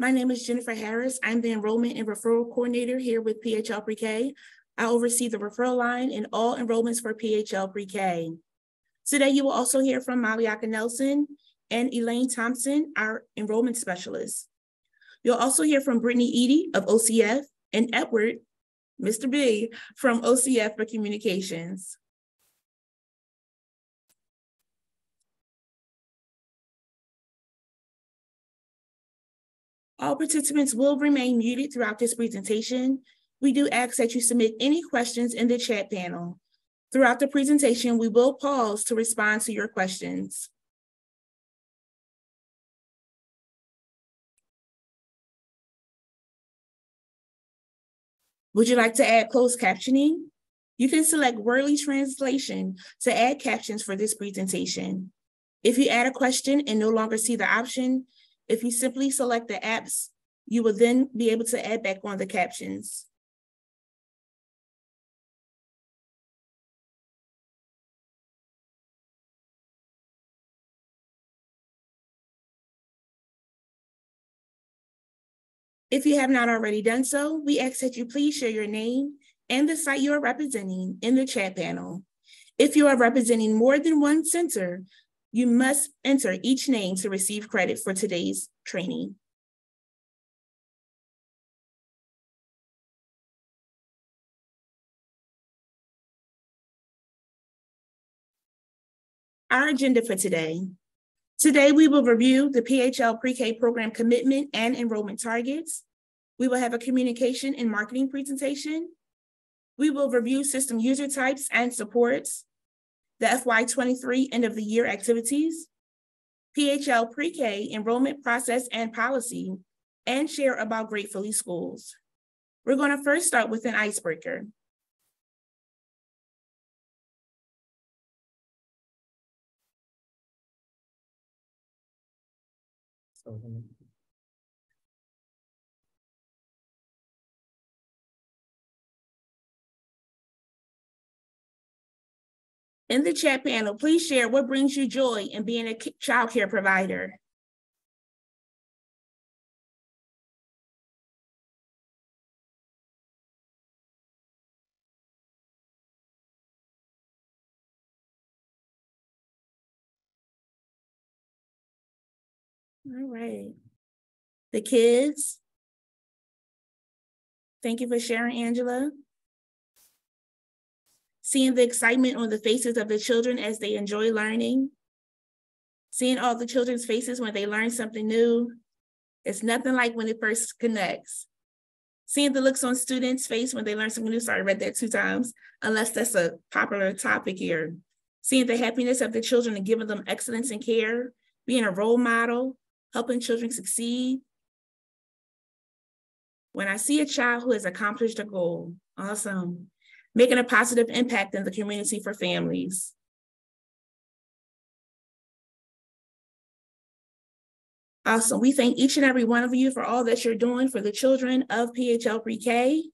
My name is Jennifer Harris. I'm the Enrollment and Referral Coordinator here with PHL Pre-K. I oversee the referral line and all enrollments for PHL Pre-K. Today, you will also hear from Maliaka Nelson and Elaine Thompson, our enrollment specialists. You'll also hear from Brittany Edie of OCF and Edward, Mr. B, from OCF for communications. All participants will remain muted throughout this presentation. We do ask that you submit any questions in the chat panel. Throughout the presentation, we will pause to respond to your questions. Would you like to add closed captioning? You can select Wordly Translation to add captions for this presentation. If you add a question and no longer see the option, if you simply select the apps, you will then be able to add back on the captions. If you have not already done so, we ask that you please share your name and the site you are representing in the chat panel. If you are representing more than one center, you must enter each name to receive credit for today's training. Our agenda for today. Today, we will review the PHL Pre-K program commitment and enrollment targets. We will have a communication and marketing presentation. We will review system user types and supports, the FY23 end of the year activities, PHL Pre-K enrollment process and policy, and share about Gratefully Schools. We're going to first start with an icebreaker. In the chat panel, please share what brings you joy in being a child care provider. All right. The kids. Thank you for sharing, Angela. Seeing the excitement on the faces of the children as they enjoy learning. Seeing all the children's faces when they learn something new. It's nothing like when it first connects. Seeing the looks on students' face when they learn something new. Sorry, I read that 2 times, unless that's a popular topic here. Seeing the happiness of the children and giving them excellence in care, being a role model, helping children succeed. When I see a child who has accomplished a goal, awesome. Making a positive impact in the community for families. Awesome. We thank each and every one of you for all that you're doing for the children of PHL Pre-K.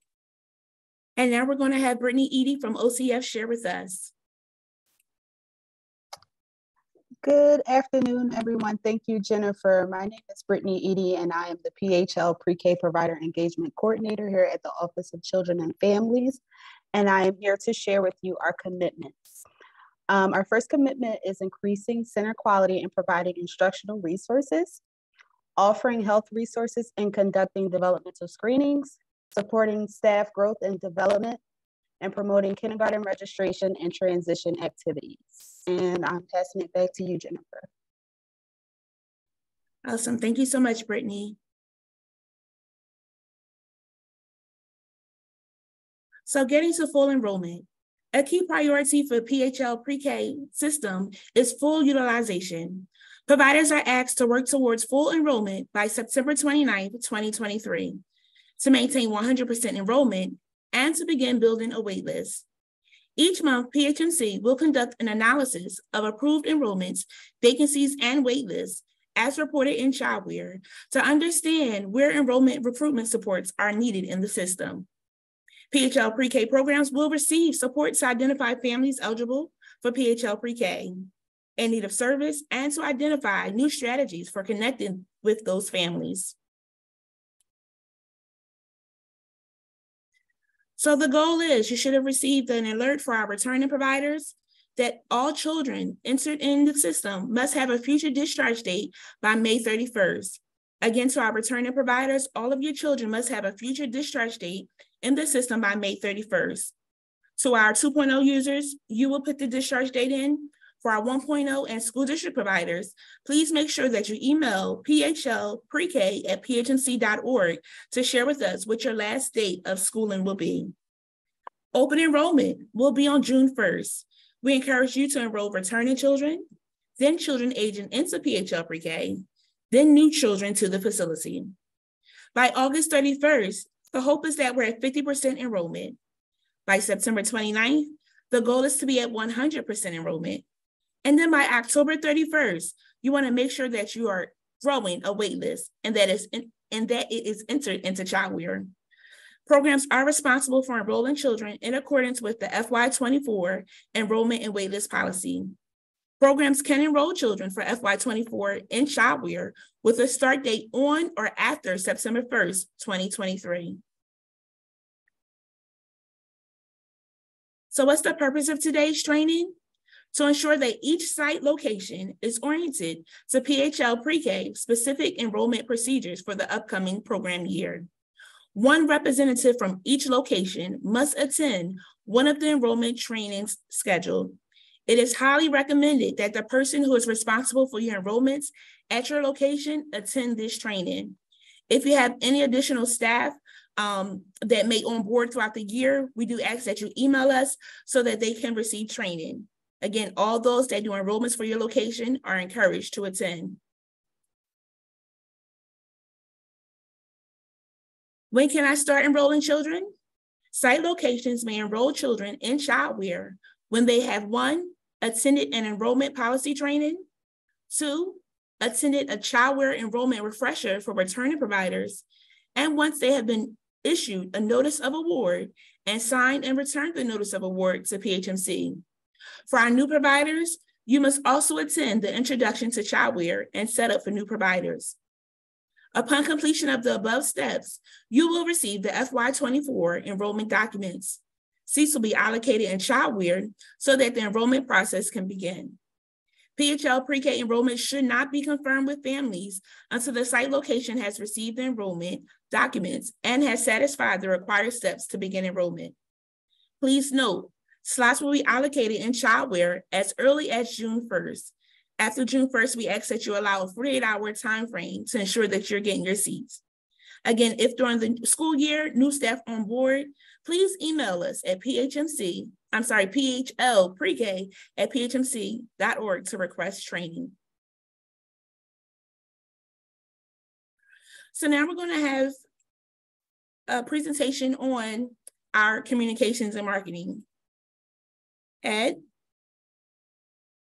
And now we're going to have Brittany Edie from OCF share with us. Good afternoon, everyone. Thank you, Jennifer. My name is Brittany Edie, and I am the PHL Pre-K Provider Engagement Coordinator here at the Office of Children and Families. And I am here to share with you our commitments. Our first commitment is increasing center quality and providing instructional resources, offering health resources and conducting developmental screenings, supporting staff growth and development, and promoting kindergarten registration and transition activities. And I'm passing it back to you, Jennifer. Awesome. Thank you so much, Brittany. So getting to full enrollment. A key priority for PHL Pre-K system is full utilization. Providers are asked to work towards full enrollment by September 29th, 2023, to maintain 100% enrollment and to begin building a waitlist. Each month, PHMC will conduct an analysis of approved enrollments, vacancies, and waitlists as reported in Childware to understand where enrollment recruitment supports are needed in the system. PHL Pre-K programs will receive support to identify families eligible for PHL Pre-K in need of service and to identify new strategies for connecting with those families. So the goal is you should have received an alert for our returning providers that all children entered in the system must have a future discharge date by May 31st. Again, to our returning providers, all of your children must have a future discharge date in the system by May 31st. To our 2.0 users, you will put the discharge date in. For our 1.0 and school district providers, please make sure that you email phlprek@phmc.org to share with us what your last date of schooling will be. Open enrollment will be on June 1st. We encourage you to enroll returning children, then children aging into PHL Pre-K, then new children to the facility. By August 31st, the hope is that we're at 50% enrollment. By September 29th, the goal is to be at 100% enrollment. And then by October 31st, you want to make sure that you are growing a wait list and that it is entered into childcare. Programs are responsible for enrolling children in accordance with the FY24 enrollment and waitlist policy. Programs can enroll children for FY24 in childcare with a start date on or after September 1st, 2023. So what's the purpose of today's training? To ensure that each site location is oriented to PHL Pre-K specific enrollment procedures for the upcoming program year. One representative from each location must attend one of the enrollment trainings scheduled. It is highly recommended that the person who is responsible for your enrollments at your location attend this training. If you have any additional staff that may onboard throughout the year, we do ask that you email us so that they can receive training. Again, all those that do enrollments for your location are encouraged to attend. When can I start enrolling children? Site locations may enroll children in childcare when they have 1, attended an enrollment policy training, 2, attended a childcare enrollment refresher for returning providers, and once they have been issued a notice of award and signed and returned the notice of award to PHMC. For our new providers, you must also attend the Introduction to Childcare and Set Up for New Providers. Upon completion of the above steps, you will receive the FY24 enrollment documents. Seats will be allocated in childcare so that the enrollment process can begin. PHL Pre-K enrollment should not be confirmed with families until the site location has received the enrollment documents and has satisfied the required steps to begin enrollment. Please note, slots will be allocated in childcare as early as June 1st. After June 1st, we ask that you allow a 48-hour time frame to ensure that you're getting your seats. Again, if during the school year, new staff on board, please email us at phlprek@phmc.org to request training. So now we're going to have a presentation on our communications and marketing. Ed?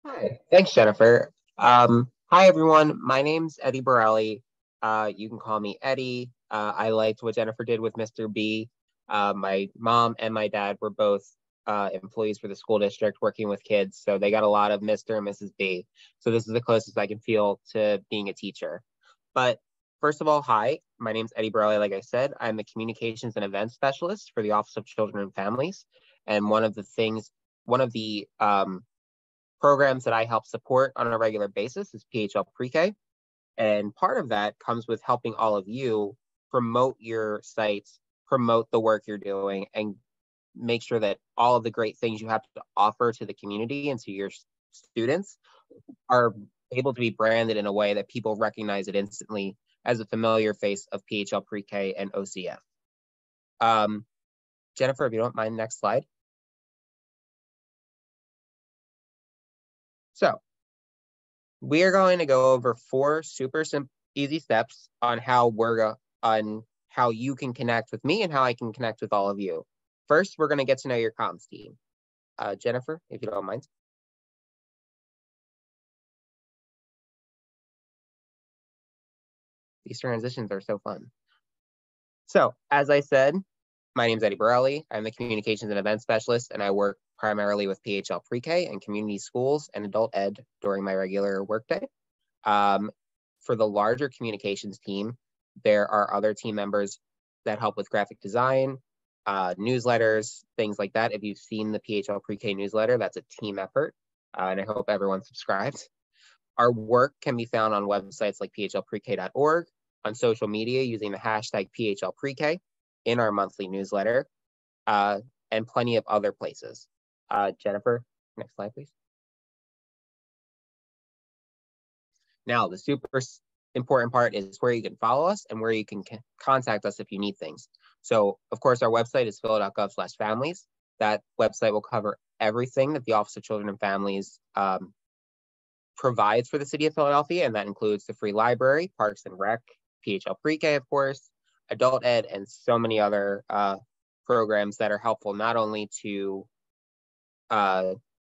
Hi, thanks, Jennifer. Hi, everyone. My name's Eddie Borelli. You can call me Eddie. I liked what Jennifer did with Mr. B. My mom and my dad were both employees for the school district working with kids, so they got a lot of Mr. and Mrs. B. So this is the closest I can feel to being a teacher. But first of all, hi, my name's Eddie Borelli. Like I said, I'm the communications and events specialist for the Office of Children and Families. And one of the programs that I help support on a regular basis is PHL Pre-K. And part of that comes with helping all of you promote your sites, promote the work you're doing, and make sure that all of the great things you have to offer to the community and to your students are able to be branded in a way that people recognize it instantly as a familiar face of PHL Pre-K and OCF. Jennifer, if you don't mind, next slide. So we are going to go over 4 super simple, easy steps on how you can connect with me and how I can connect with all of you. First, we're going to get to know your comms team. Jennifer, if you don't mind. These transitions are so fun. So, as I said, my name is Eddie Borelli. I'm the communications and events specialist, and I work primarily with PHL Pre-K and community schools and adult ed during my regular workday. For the larger communications team, there are other team members that help with graphic design, newsletters, things like that. If you've seen the PHL Pre-K newsletter, that's a team effort, and I hope everyone subscribes. Our work can be found on websites like phlprek.org, on social media using the hashtag PHLPreK, in our monthly newsletter, and plenty of other places. Jennifer, next slide, please. Now, the super important part is where you can follow us and where you can contact us if you need things. So, of course, our website is phila.gov/families. That website will cover everything that the Office of Children and Families provides for the city of Philadelphia, and that includes the free library, Parks and Rec, PHL Pre-K, of course, Adult Ed, and so many other programs that are helpful not only to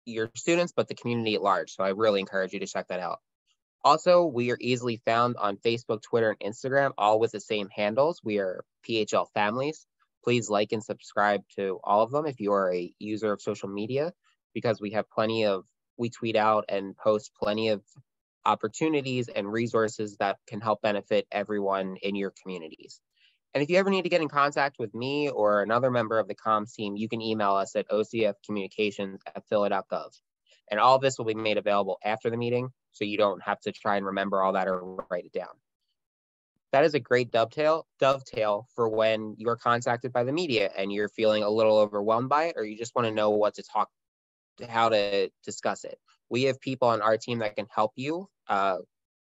your students, but the community at large. So I really encourage you to check that out. Also, we are easily found on Facebook, Twitter, and Instagram, all with the same handles. We are PHL Families. Please like and subscribe to all of them if you are a user of social media, because we have we tweet out and post plenty of opportunities and resources that can help benefit everyone in your communities. And if you ever need to get in contact with me or another member of the comms team, you can email us at ocfcommunications@phila.gov. And all of this will be made available after the meeting, so you don't have to try and remember all that or write it down. That is a great dovetail for when you're contacted by the media and you're feeling a little overwhelmed by it, or you just want to know how to discuss it. We have people on our team that can help you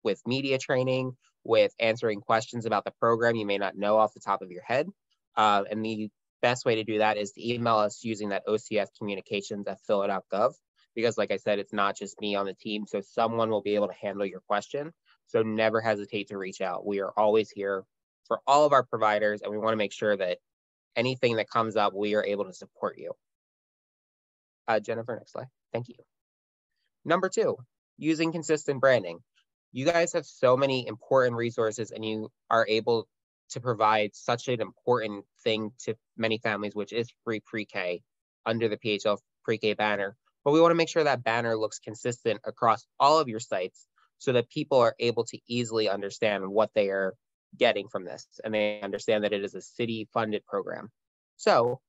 with media training, with answering questions about the program you may not know off the top of your head. And the best way to do that is to email us using that ocfcommunications@phila.gov, because like I said, it's not just me on the team, so someone will be able to handle your question. So never hesitate to reach out. We are always here for all of our providers, and we want to make sure that anything that comes up, we are able to support you. Jennifer, next slide. Thank you. Number 2, using consistent branding. You guys have so many important resources, and you are able to provide such an important thing to many families, which is free pre-K under the PHL Pre-K banner. But we want to make sure that banner looks consistent across all of your sites so that people are able to easily understand what they are getting from this, and they understand that it is a city-funded program. So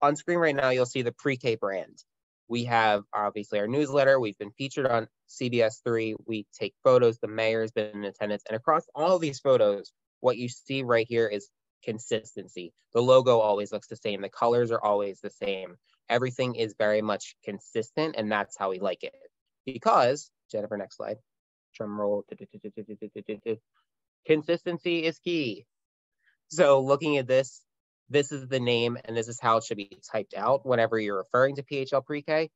on screen right now, you'll see the pre-K brand. We have obviously our newsletter. We've been featured on CBS 3. We take photos. The mayor's been in attendance. And across all of these photos, what you see right here is consistency. The logo always looks the same. The colors are always the same. Everything is very much consistent, and that's how we like it. Because, Jennifer, next slide. Drum roll. Consistency is key. So looking at this, this is the name, and this is how it should be typed out whenever you're referring to PHL Pre-K.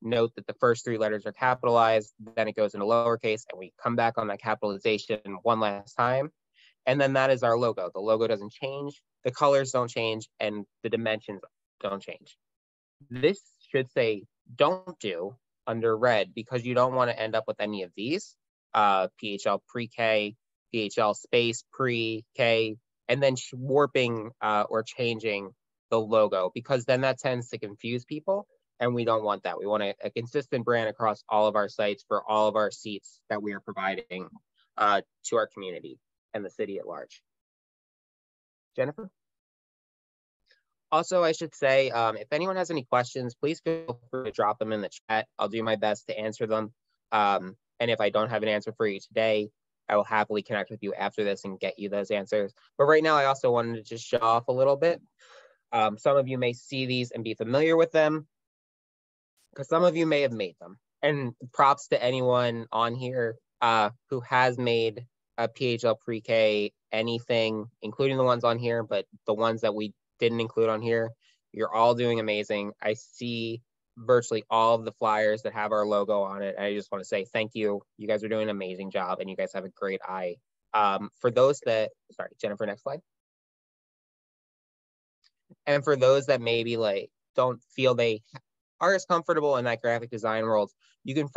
Note that the first 3 letters are capitalized, then it goes into lowercase, and we come back on that capitalization one last time. And then that is our logo. The logo doesn't change, the colors don't change, and the dimensions don't change. This should say don't do under red, because you don't want to end up with any of these. PHL Pre-K, PHL space Pre-K, and then warping or changing the logo, because then that tends to confuse people, and we don't want that. We want a consistent brand across all of our sites for all of our seats that we are providing to our community and the city at large. Jennifer? Also, I should say, if anyone has any questions, please feel free to drop them in the chat. I'll do my best to answer them. And if I don't have an answer for you today, I will happily connect with you after this and get you those answers. But right now, I also wanted to just show off a little bit. Some of you may see these and be familiar with them, because some of you may have made them. And props to anyone on here who has made a PHL Pre-K anything, including the ones on here, but the ones that we didn't include on here, you're all doing amazing. I see virtually all of the flyers that have our logo on it. I just want to say thank you. You guys are doing an amazing job, and you guys have a great eye. For those that, sorry, Jennifer, next slide. And for those that maybe like don't feel they are as comfortable in that graphic design world, you can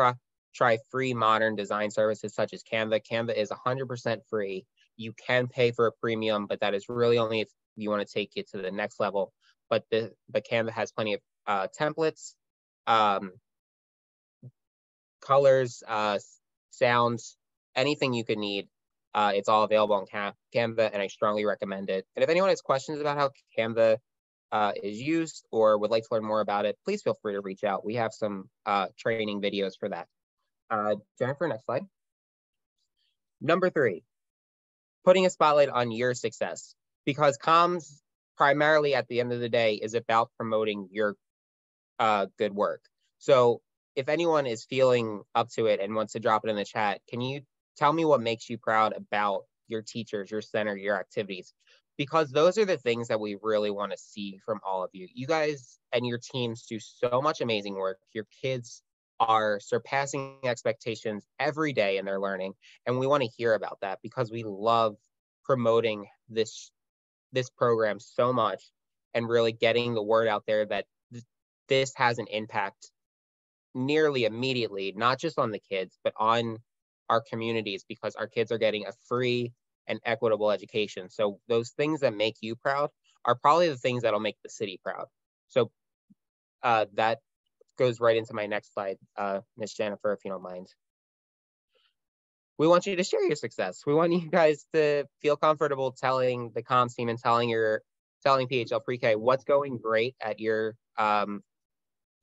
try free modern design services such as Canva. Canva is 100% free. You can pay for a premium, but that is really only if you want to take it to the next level. But Canva has plenty of templates, colors, sounds, anything you could need. It's all available on Canva, and I strongly recommend it. And if anyone has questions about how Canva is used or would like to learn more about it, please feel free to reach out. We have some training videos for that. Jennifer, next slide. Number 3, putting a spotlight on your success, because comms primarily at the end of the day is about promoting your good work. So if anyone is feeling up to it and wants to drop it in the chat, can you tell me what makes you proud about your teachers, your center, your activities? Because those are the things that we really want to see from all of you. You guys and your teams do so much amazing work. Your kids are surpassing expectations every day in their learning, and we want to hear about that because we love promoting this program so much and really getting the word out there that this has an impact nearly immediately, not just on the kids, but on our communities, because our kids are getting a free and equitable education. So those things that make you proud are probably the things that'll make the city proud. So that goes right into my next slide, Ms. Jennifer, if you don't mind. We want you to share your success. We want you guys to feel comfortable telling the comms team and telling PHL Pre-K what's going great at your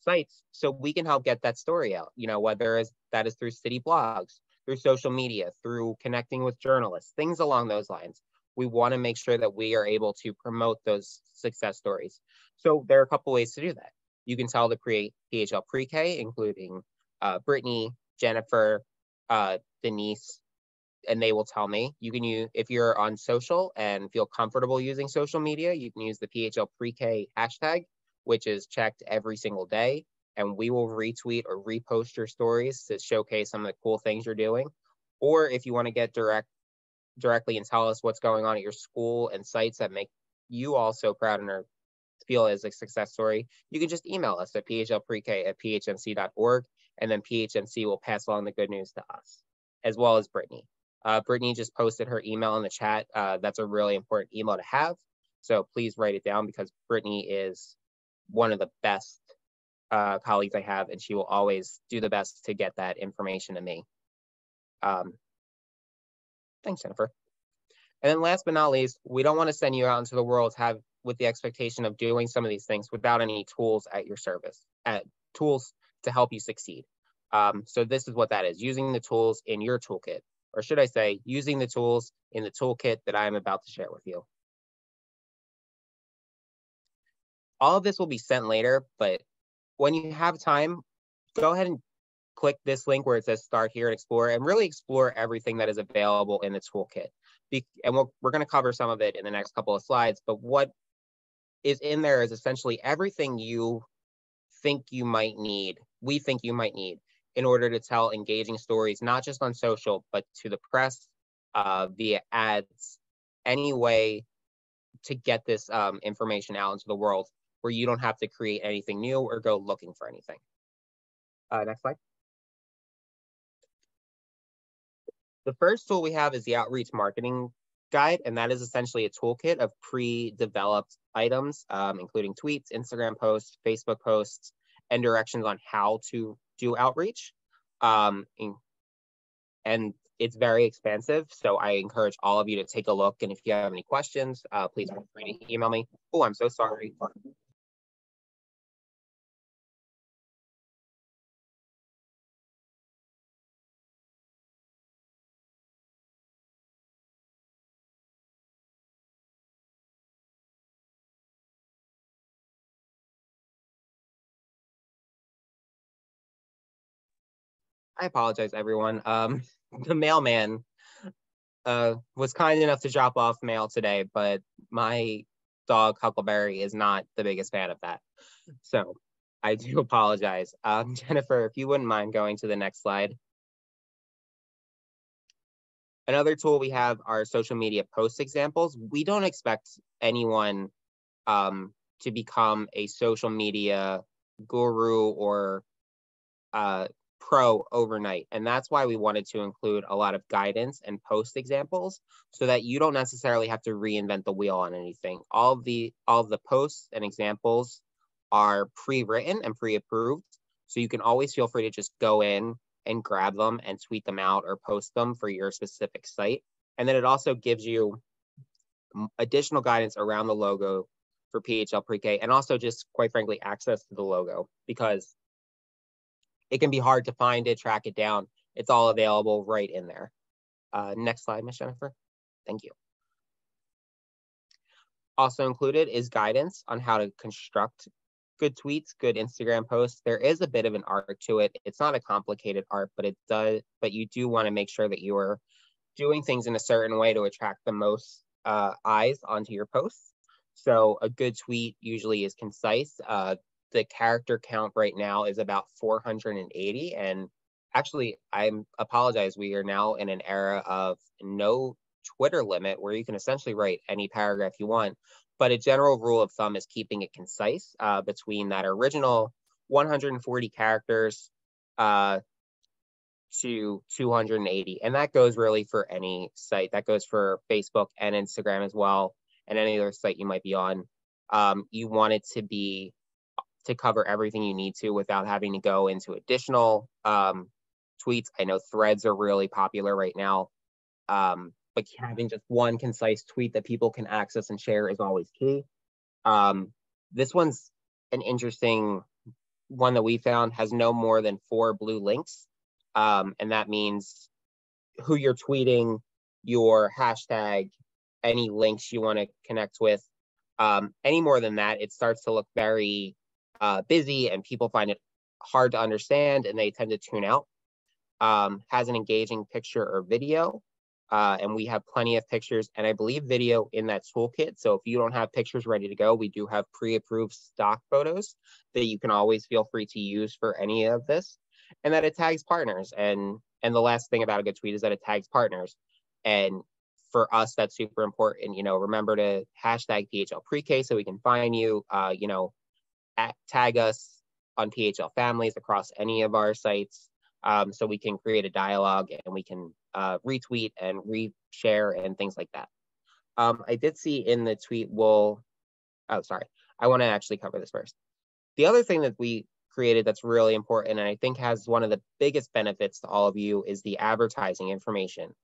sites, so we can help get that story out. You know, whether that is through city blogs, through social media, through connecting with journalists, things along those lines. We want to make sure that we are able to promote those success stories. So there are a couple ways to do that. You can tell the PHL Pre-K, including Brittany, Jennifer, Denise, and they will tell me. You can use, if you're on social and feel comfortable using social media, you can use the PHL Pre-K hashtag, which is checked every single day, and we will retweet or repost your stories to showcase some of the cool things you're doing. Or if you want to get directly and tell us what's going on at your school and sites that make you also proud and feel as a success story, you can just email us at phlprek@phnc.org, and then PHNC will pass along the good news to us, as well as Brittany. Brittany just posted her email in the chat. That's a really important email to have, so please write it down, because Brittany is one of the best colleagues I have, and she will always do the best to get that information to me. Thanks, Jennifer. And then last but not least, we don't want to send you out into the world with the expectation of doing some of these things without any tools at your service, tools to help you succeed. So this is what that is: using the tools in your toolkit, or should I say, using the tools in the toolkit that I'm about to share with you. All of this will be sent later, but when you have time, go ahead and click this link where it says start here and explore, and really explore everything that is available in the toolkit. And we're going to cover some of it in the next couple of slides, but what is in there is essentially everything you think you might need, we think you might need, in order to tell engaging stories, not just on social, but to the press, via ads, any way to get this information out into the world where you don't have to create anything new or go looking for anything. Next slide. The first tool we have is the Outreach Marketing Guide, and that is essentially a toolkit of pre-developed items, including tweets, Instagram posts, Facebook posts, and directions on how to do outreach. And it's very expansive, so I encourage all of you to take a look, and if you have any questions, please feel free to email me. Oh, I'm so sorry. I apologize, everyone. The mailman was kind enough to drop off mail today, but my dog Huckleberry is not the biggest fan of that. So I do apologize. Jennifer, if you wouldn't mind going to the next slide. Another tool we have are social media post examples. We don't expect anyone to become a social media guru or pro overnight, and that's why we wanted to include a lot of guidance and post examples, so that you don't necessarily have to reinvent the wheel on anything. All of the posts and examples are pre-written and pre-approved, so you can always feel free to just go in and grab them and tweet them out or post them for your specific site, And then it also gives you additional guidance around the logo for PHL Pre-K, and also just, quite frankly, access to the logo, because it can be hard to find it, track it down. It's all available right in there. Next slide, Ms. Jennifer. Thank you. Also included is guidance on how to construct good tweets, good Instagram posts. There is a bit of an art to it. It's not a complicated art, but you do want to make sure that you are doing things in a certain way to attract the most eyes onto your posts. So a good tweet usually is concise. The character count right now is about 480. And actually, I apologize, we are now in an era of no Twitter limit where you can essentially write any paragraph you want. But a general rule of thumb is keeping it concise between that original 140 characters to 280. And that goes really for any site. That goes for Facebook and Instagram as well, and any other site you might be on. You want it to cover everything you need to without having to go into additional tweets. I know threads are really popular right now, but having just one concise tweet that people can access and share is always key. This one's an interesting one that we found, has no more than 4 blue links. And that means who you're tweeting, your hashtag, any links you want to connect with. Any more than that, it starts to look very busy, and people find it hard to understand, and they tend to tune out. Has an engaging picture or video, and we have plenty of pictures and I believe video in that toolkit. So if you don't have pictures ready to go, we do have pre-approved stock photos that you can always feel free to use for any of this. And that it tags partners. And the last thing about a good tweet is that it tags partners. And for us, that's super important. Remember to hashtag PHL Pre-K so we can find you. Tag us on PHL families across any of our sites, so we can create a dialogue and we can retweet and reshare and things like that. I did see in the tweet, I want to actually cover this first. The other thing that we created that's really important, and I think has one of the biggest benefits to all of you, is the advertising information.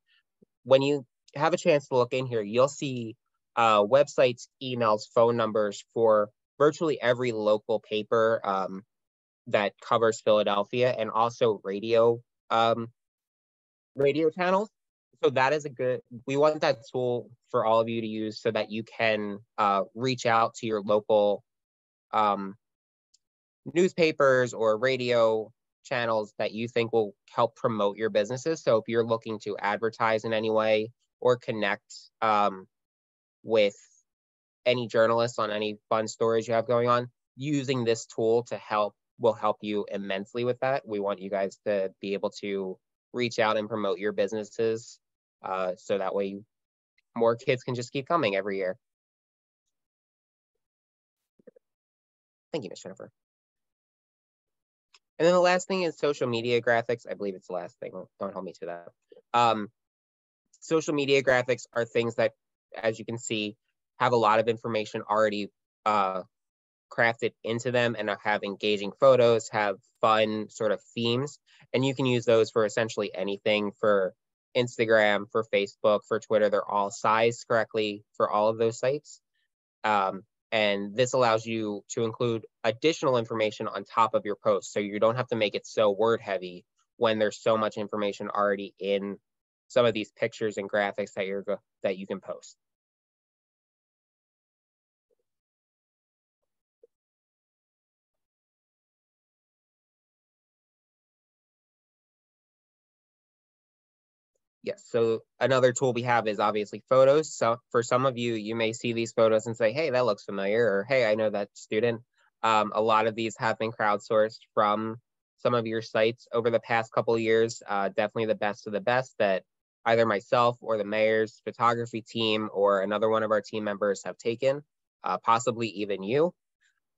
When you have a chance to look in here, you'll see websites, emails, phone numbers for virtually every local paper that covers Philadelphia, and also radio channels. So that is we want that tool for all of you to use so that you can reach out to your local newspapers or radio channels that you think will help promote your businesses. So if you're looking to advertise in any way or connect with any journalists on any fun stories you have going on, using this tool will help you immensely with that. We want you guys to be able to reach out and promote your businesses so that way more kids can just keep coming every year. Thank you, Ms. Jennifer. And then the last thing is social media graphics. I believe it's the last thing. Don't hold me to that. Social media graphics are things that, as you can see, have a lot of information already crafted into them and have engaging photos, have fun sort of themes. And you can use those for essentially anything, for Instagram, for Facebook, for Twitter. They're all sized correctly for all of those sites. And this allows you to include additional information on top of your post. So you don't have to make it so word heavy when there's so much information already in some of these pictures and graphics that you can post. Yes, so another tool we have is obviously photos. So for some of you, you may see these photos and say, hey, that looks familiar, or hey, I know that student. A lot of these have been crowdsourced from some of your sites over the past couple of years. Definitely the best of the best that either myself or the mayor's photography team or another one of our team members have taken, possibly even you,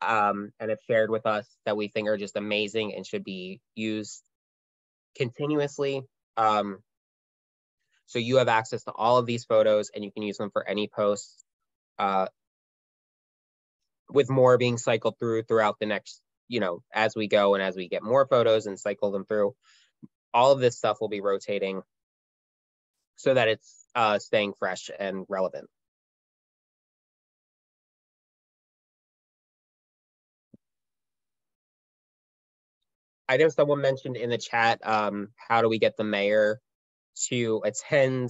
and have shared with us that we think are just amazing and should be used continuously. So you have access to all of these photos and you can use them for any posts, with more being cycled throughout the next, as we go and as we get more photos and cycle them through. All of this stuff will be rotating so that it's staying fresh and relevant. I know someone mentioned in the chat, how do we get the mayor to attend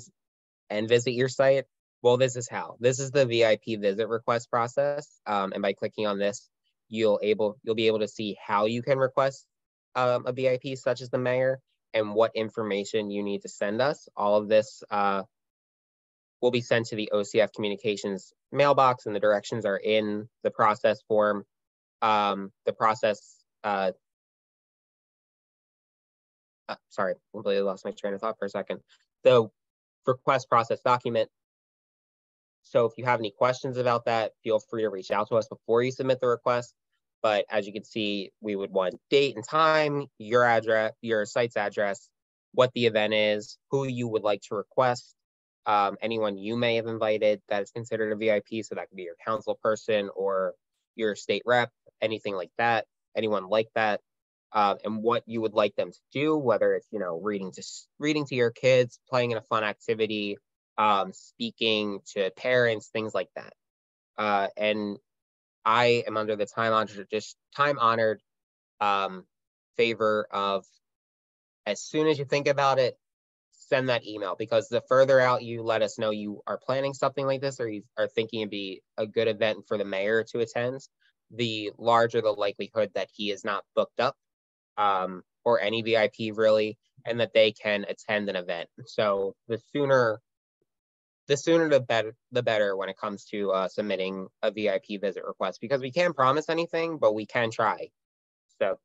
and visit your site? Well, this is how. This is the VIP visit request process. And by clicking on this, you'll be able to see how you can request a VIP such as the mayor and what information you need to send us. All of this will be sent to the OCF Communications mailbox, and the directions are in the process form. The process, sorry, I completely lost my train of thought for a second. The request process document. So if you have any questions about that, feel free to reach out to us before you submit the request. But as you can see, we would want date and time, your address, your site's address, what the event is, who you would like to request, anyone you may have invited that is considered a VIP. So that could be your council person or your state rep, anything like that, anyone like that, and what you would like them to do, whether it's, you know, reading to your kids, playing in a fun activity, speaking to parents, things like that. And I am under the time-honored favor of, as soon as you think about it, send that email, because the further out you let us know you are planning something like this, or you are thinking it'd be a good event for the mayor to attend, the larger the likelihood that he is not booked up, or any VIP really, and that they can attend an event. So the sooner the better when it comes to submitting a VIP visit request, because we can't promise anything, but we can try. So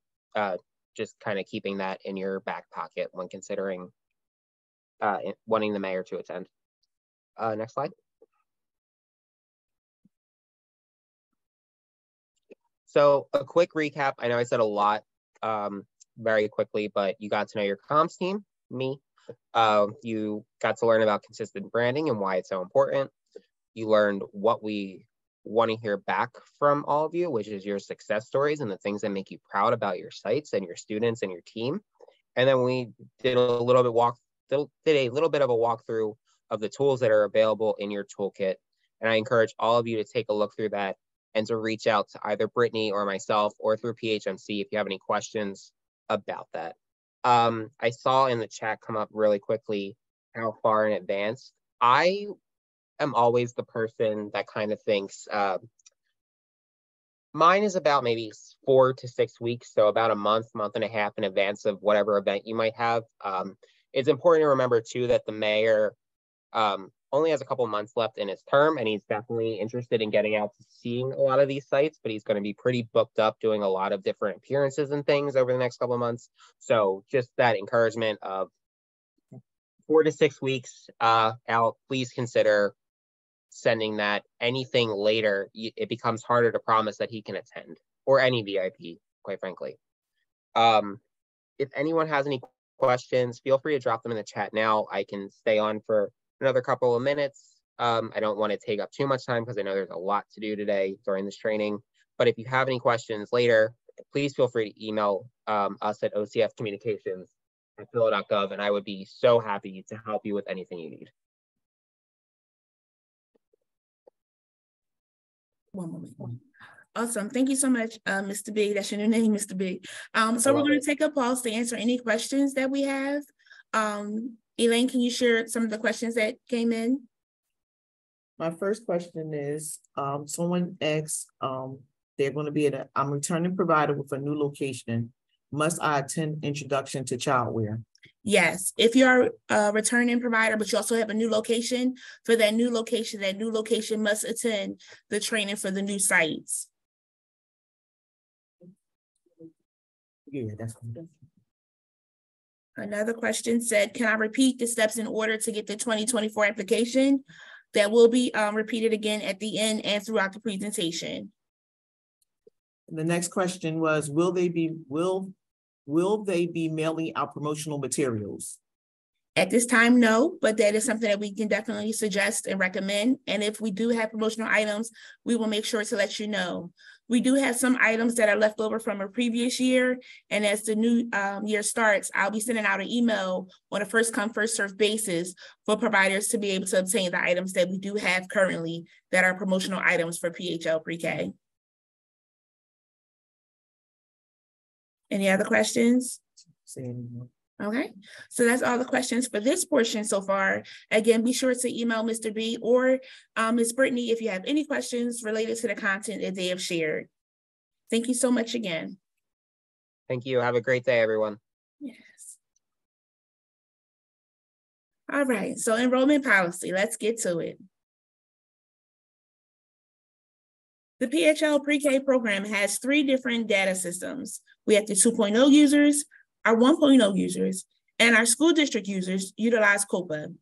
just kind of keeping that in your back pocket when considering wanting the mayor to attend. Next slide. So a quick recap. I know I said a lot very quickly, but you got to know your comms team, me. You got to learn about consistent branding and why it's so important. You learned what we want to hear back from all of you, which is your success stories and the things that make you proud about your sites and your students and your team. And then we did a little bit of a walkthrough of the tools that are available in your toolkit. And I encourage all of you to take a look through that and to reach out to either Brittany or myself or through PHMC if you have any questions about that. I saw in the chat come up really quickly how far in advance. I am always the person that kind of thinks mine is about maybe 4 to 6 weeks, so about a month and a half in advance of whatever event you might have. It's important to remember too that the mayor only has a couple months left in his term, and he's definitely interested in getting out to seeing a lot of these sites, but he's going to be pretty booked up doing a lot of different appearances and things over the next couple of months. So just that encouragement of 4 to 6 weeks out, please consider sending that. Anything later, it becomes harder to promise that he can attend, or any VIP, quite frankly. If anyone has any questions, feel free to drop them in the chat now. I can stay on for another couple of minutes. I don't want to take up too much time because I know there's a lot to do today during this training. But if you have any questions later, please feel free to email us at ocfcommunications@philo.gov, and I would be so happy to help you with anything you need. One moment. Awesome. Thank you so much, Mr. B. That's your new name, Mr. B. So we're going to take a pause to answer any questions that we have. Elaine, can you share some of the questions that came in? My first question is, someone asked, they're going to be I'm returning provider with a new location. Must I attend introduction to childcare? Yes, if you're a returning provider, but you also have a new location, for that new location must attend the training for the new sites. Yeah, that's good. Another question said, can I repeat the steps in order to get the 2024 application? That will be repeated again at the end and throughout the presentation. The next question was, will they be mailing out promotional materials? At this time, no, but that is something that we can definitely suggest and recommend. And if we do have promotional items, we will make sure to let you know. We do have some items that are left over from a previous year. And as the new year starts, I'll be sending out an email on a first come, first served basis for providers to be able to obtain the items that we do have currently that are promotional items for PHL pre-K. Any other questions? Okay, so that's all the questions for this portion so far. Again, be sure to email Mr. B or Ms. Brittany if you have any questions related to the content that they have shared. Thank you so much again. Thank you. Have a great day, everyone. Yes. All right, so enrollment policy, let's get to it. The PHL pre-K program has 3 different data systems. We have the 2.0 users, our 1.0 users, and our school district users utilize COPA.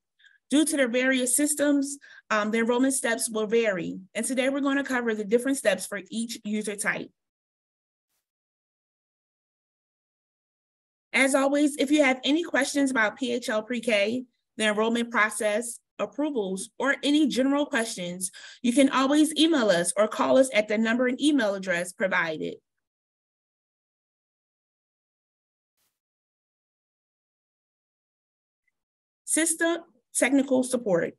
Due to their various systems, the enrollment steps will vary. And today we're going to cover the different steps for each user type. As always, if you have any questions about PHL pre-K, the enrollment process, approvals, or any general questions, you can always email us or call us at the number and email address provided. System technical support.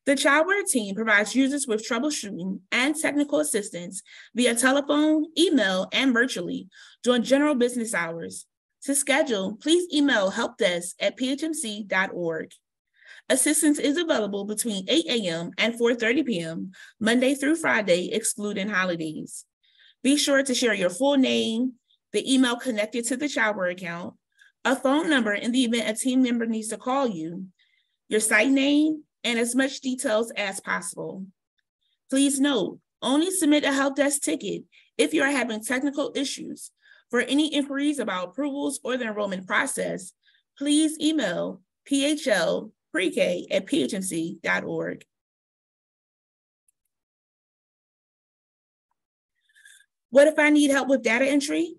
The Childware team provides users with troubleshooting and technical assistance via telephone, email, and virtually during general business hours. To schedule, please email helpdesk@phmc.org. Assistance is available between 8 a.m. and 4:30 p.m., Monday through Friday, excluding holidays. Be sure to share your full name, the email connected to the Childware account, a phone number in the event a team member needs to call you, your site name, and as much details as possible. Please note, only submit a help desk ticket if you are having technical issues. For any inquiries about approvals or the enrollment process, please email phlprek@phmc.org. What if I need help with data entry?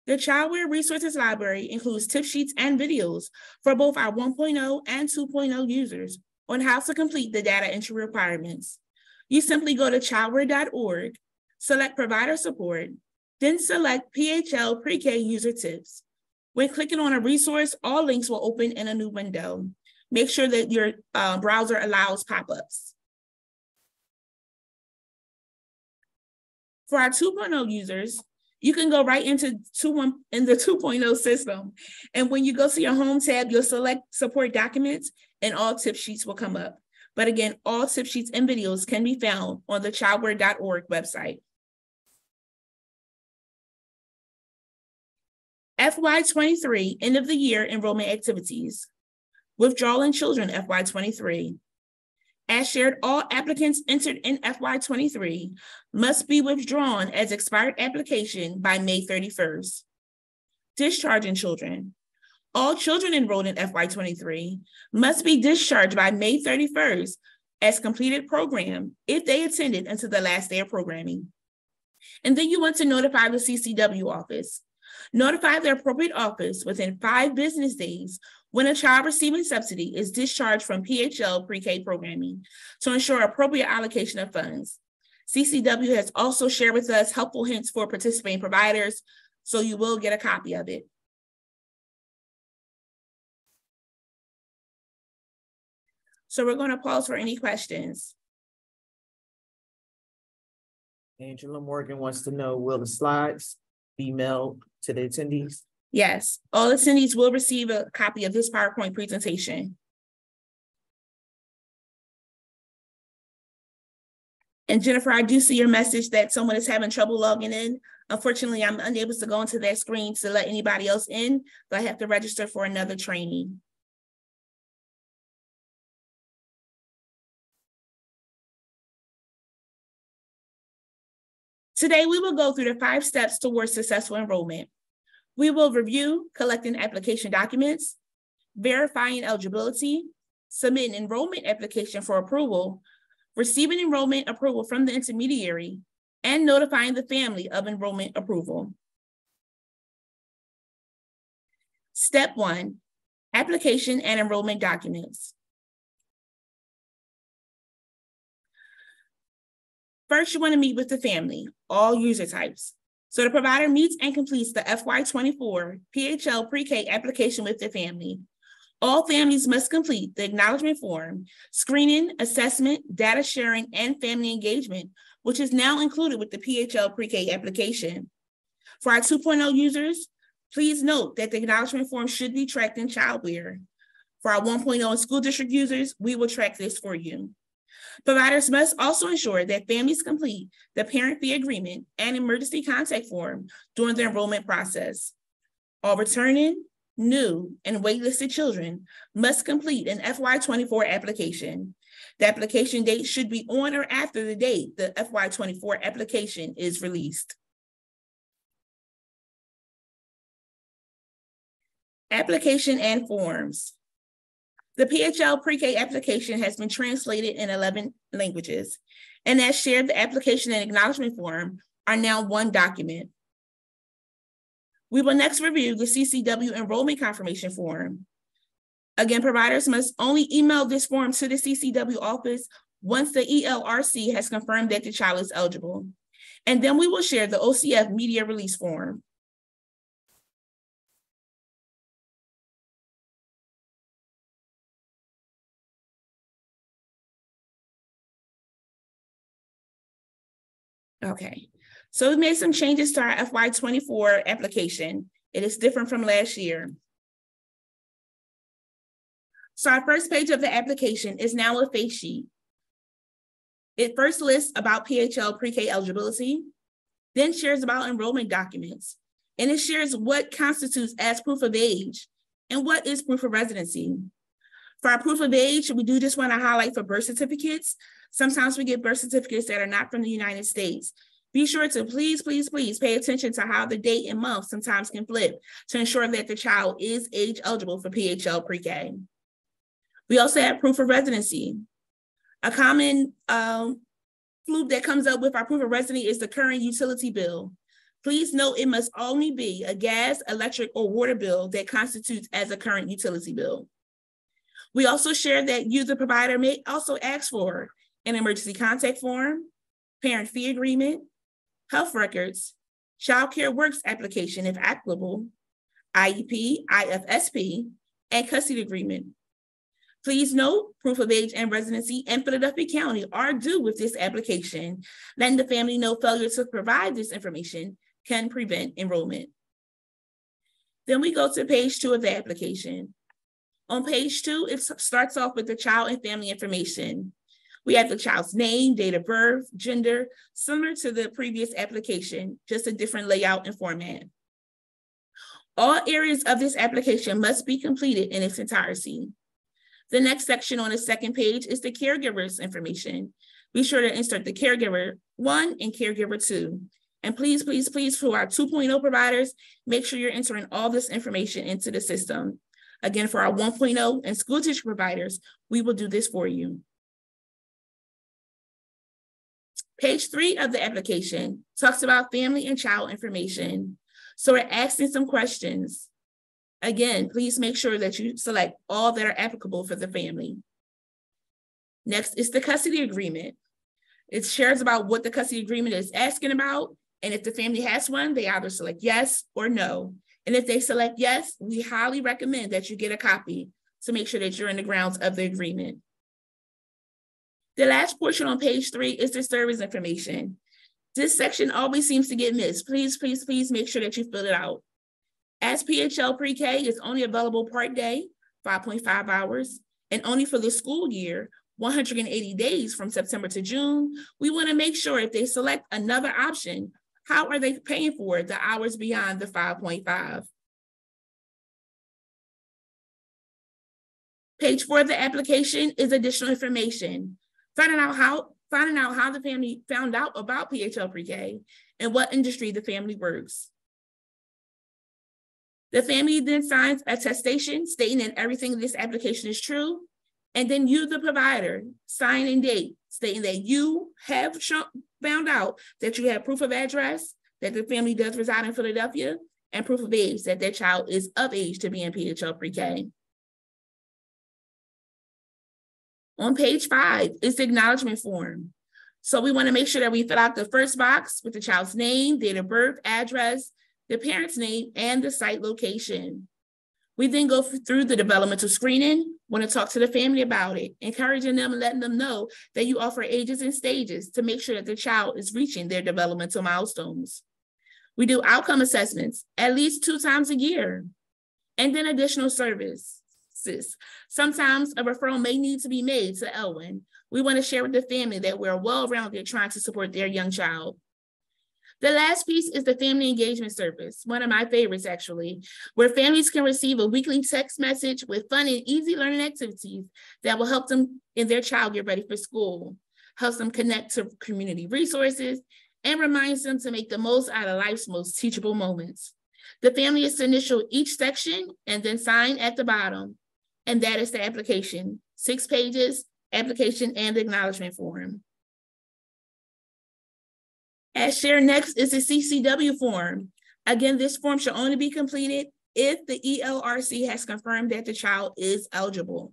The Childware Resources Library includes tip sheets and videos for both our 1.0 and 2.0 users on how to complete the data entry requirements. You simply go to childware.org, select Provider Support, then select PHL Pre-K User Tips. When clicking on a resource, all links will open in a new window. Make sure that your browser allows pop-ups. For our 2.0 users, you can go right into the 2.0 system. And when you go to your home tab, you'll select support documents and all tip sheets will come up. But again, all tip sheets and videos can be found on the childware.org website. FY23 end of the year enrollment activities. Withdrawal in children FY23. As shared, all applicants entered in FY23 must be withdrawn as expired application by May 31st. Discharging children. All children enrolled in FY23 must be discharged by May 31st as completed program if they attended until the last day of programming. And then you want to notify the CCW office. Notify the appropriate office within 5 business days when a child receiving subsidy is discharged from PHL pre-K programming to ensure appropriate allocation of funds. CCW has also shared with us helpful hints for participating providers, so you will get a copy of it. So we're going to pause for any questions. Angela Morgan wants to know, will the slides be mailed to the attendees? Yes, all attendees will receive a copy of this PowerPoint presentation. And Jennifer, I do see your message that someone is having trouble logging in. Unfortunately, I'm unable to go into that screen to let anybody else in, but I have to register for another training. Today, we will go through the 5 steps towards successful enrollment. We will review collecting application documents, verifying eligibility, submitting enrollment application for approval, receiving enrollment approval from the intermediary, and notifying the family of enrollment approval. Step 1, application and enrollment documents. First, you want to meet with the family, all user types. So the provider meets and completes the FY24 PHL Pre-K application with the family. All families must complete the acknowledgement form, screening, assessment, data sharing, and family engagement, which is now included with the PHL Pre-K application. For our 2.0 users, please note that the acknowledgement form should be tracked in childware. For our 1.0 and school district users, we will track this for you. Providers must also ensure that families complete the parent fee agreement and emergency contact form during the enrollment process. All returning, new, and waitlisted children must complete an FY24 application. The application date should be on or after the date the FY24 application is released. Application and forms. The PHL Pre-K application has been translated in 11 languages, and as shared, the application and acknowledgement form are now one document. We will next review the CCW enrollment confirmation form. Again, providers must only email this form to the CCW office once the ELRC has confirmed that the child is eligible. And then we will share the OCF media release form. Okay, so we made some changes to our FY24 application. It is different from last year. So our first page of the application is now a face sheet. It first lists about PHL Pre-K eligibility, then shares about enrollment documents, and it shares what constitutes as proof of age and what is proof of residency. For our proof of age, we do just want to highlight for birth certificates. Sometimes we get birth certificates that are not from the United States. Be sure to please pay attention to how the date and month sometimes can flip to ensure that the child is age eligible for PHL Pre-K. We also have proof of residency. A common fluke that comes up with our proof of residency is the current utility bill. Please note it must only be a gas, electric, or water bill that constitutes as a current utility bill. We also share that you, the provider, may also ask for an emergency contact form, parent fee agreement, health records, child care works application if applicable, IEP, IFSP, and custody agreement. Please note, proof of age and residency in Philadelphia County are due with this application. Letting the family know failure to provide this information can prevent enrollment. Then we go to page 2 of the application. On page 2, it starts off with the child and family information. We have the child's name, date of birth, gender, similar to the previous application, just a different layout and format. All areas of this application must be completed in its entirety. The next section on the second page is the caregiver's information. Be sure to insert the caregiver 1 and caregiver 2. And please, for our 2.0 providers, make sure you're entering all this information into the system. Again, for our 1.0 and school district providers, we will do this for you. Page 3 of the application talks about family and child information. So we're asking some questions. Again, please make sure that you select all that are applicable for the family. Next is the custody agreement. It shares about what the custody agreement is asking about, and if the family has one, they either select yes or no. And if they select yes, we highly recommend that you get a copy to make sure that you're in the grounds of the agreement. The last portion on page 3 is the service information. This section always seems to get missed. Please make sure that you fill it out. As PHL Pre-K is only available part day, 5.5 hours, and only for the school year, 180 days from September to June, we want to make sure if they select another option, how are they paying for the hours beyond the 5.5? Page 4 of the application is additional information, finding out how the family found out about PHL Pre-K and what industry the family works. The family then signs a attestation stating that everything in this application is true. And then you, the provider, sign and date stating that you have found out that you have proof of address, that the family does reside in Philadelphia, and proof of age, that their child is of age to be in PHL Pre-K. On page 5 is the acknowledgement form. So we want to make sure that we fill out the first box with the child's name, date of birth, address, the parent's name, and the site location. We then go through the developmental screening, want to talk to the family about it, encouraging them and letting them know that you offer ages and stages to make sure that the child is reaching their developmental milestones. We do outcome assessments at least 2 times a year, and then additional services. Sometimes a referral may need to be made to Elwyn. We want to share with the family that we're well-rounded trying to support their young child. The last piece is the family engagement service, one of my favorites actually, where families can receive a weekly text message with fun and easy learning activities that will help them and their child get ready for school, helps them connect to community resources, and reminds them to make the most out of life's most teachable moments. The family is to initial each section and then sign at the bottom, and that is the application, 6 pages, application and acknowledgement form. As shared next is the CCW form. Again, this form should only be completed if the ELRC has confirmed that the child is eligible.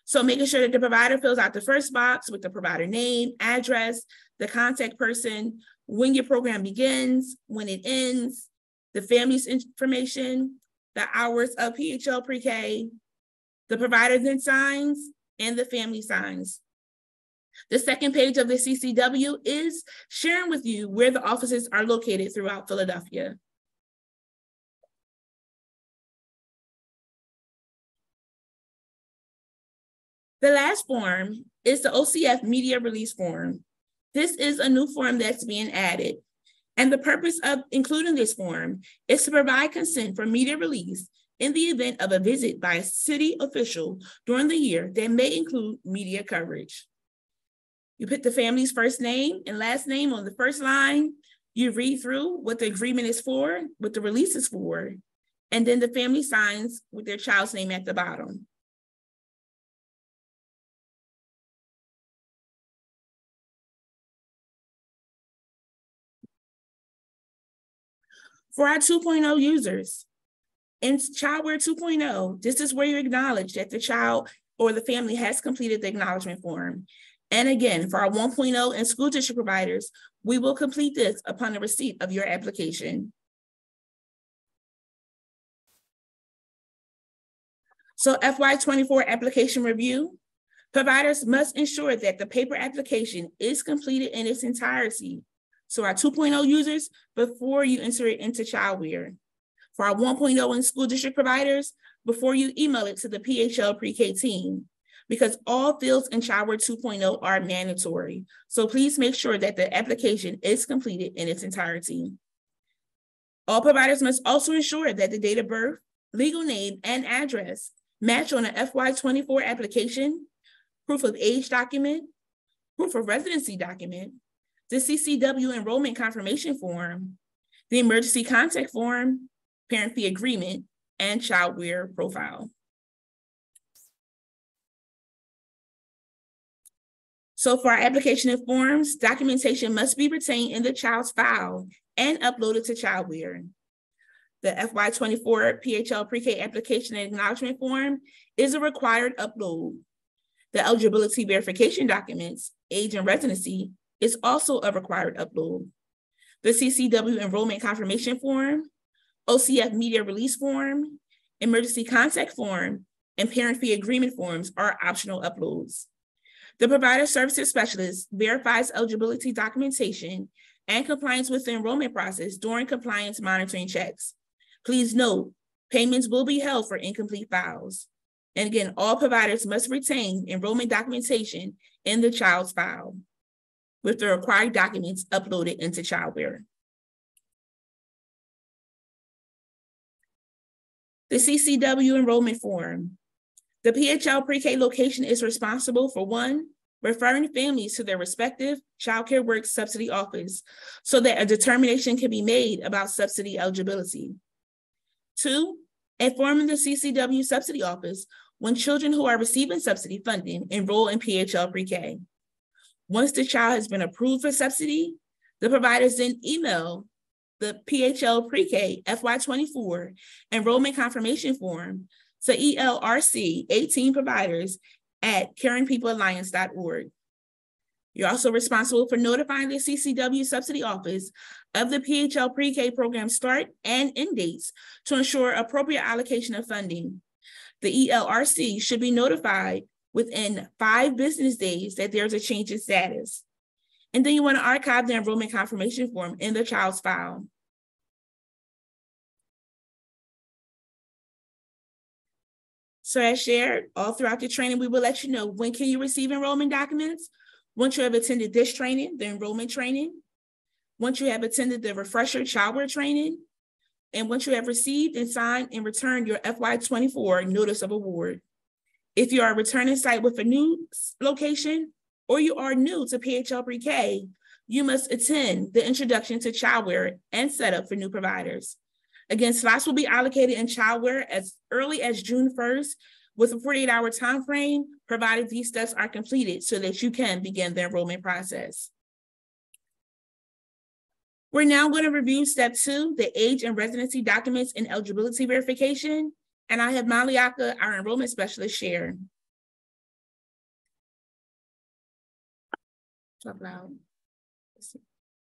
So making sure that the provider fills out the first box with the provider name, address, the contact person, when your program begins, when it ends, the family's information, the hours of PHL pre-K, the provider then signs, and the family signs. The second page of the CCW is sharing with you where the offices are located throughout Philadelphia. The last form is the OCF media release form. This is a new form that's being added. And the purpose of including this form is to provide consent for media release in the event of a visit by a city official during the year that may include media coverage. You put the family's first name and last name on the first line. You read through what the agreement is for, what the release is for, and then the family signs with their child's name at the bottom. For our 2.0 users, in Childware 2.0, this is where you acknowledge that the child or the family has completed the acknowledgement form. And again, for our 1.0 and school district providers, we will complete this upon the receipt of your application. So FY24 application review, providers must ensure that the paper application is completed in its entirety. So our 2.0 users, before you enter it into Childware. For our 1.0 and school district providers, before you email it to the PHL pre-K team, because all fields in Childware 2.0 are mandatory. So please make sure that the application is completed in its entirety. All providers must also ensure that the date of birth, legal name, and address match on an FY24 application, proof of age document, proof of residency document, the CCW enrollment confirmation form, the emergency contact form, parent fee agreement, and Childware profile. So for our application and forms, documentation must be retained in the child's file and uploaded to Childware. The FY24 PHL pre-K application and acknowledgement form is a required upload. The eligibility verification documents, age and residency, is also a required upload. The CCW enrollment confirmation form, OCF media release form, emergency contact form, and parent fee agreement forms are optional uploads. The provider services specialist verifies eligibility documentation and compliance with the enrollment process during compliance monitoring checks. Please note, payments will be held for incomplete files. And again, all providers must retain enrollment documentation in the child's file with the required documents uploaded into Childware. The CCW enrollment form. The PHL pre-K location is responsible for 1, referring families to their respective Child Care Works subsidy office so that a determination can be made about subsidy eligibility. 2, informing the CCW subsidy office when children who are receiving subsidy funding enroll in PHL pre-K. Once the child has been approved for subsidy, the providers then email the PHL pre-K FY24 enrollment confirmation form to ELRC 18 providers at caringpeoplealliance.org. You're also responsible for notifying the CCW Subsidy Office of the PHL Pre-K program start and end dates to ensure appropriate allocation of funding. The ELRC should be notified within 5 business days that there's a change in status. And then you want to archive the enrollment confirmation form in the child's file. So as shared, all throughout the training, we will let you know when can you receive enrollment documents. Once you have attended this training, the enrollment training, once you have attended the refresher childcare training, and once you have received and signed and returned your FY24 notice of award. If you are a returning site with a new location, or you are new to PHL Pre-K, you must attend the introduction to childcare and setup for new providers. Again, slots will be allocated in childcare as early as June 1st with a 48-hour time frame, provided these steps are completed so that you can begin the enrollment process. We're now going to review step 2, the age and residency documents and eligibility verification. And I have Maliaka, our enrollment specialist, share. Talk loud.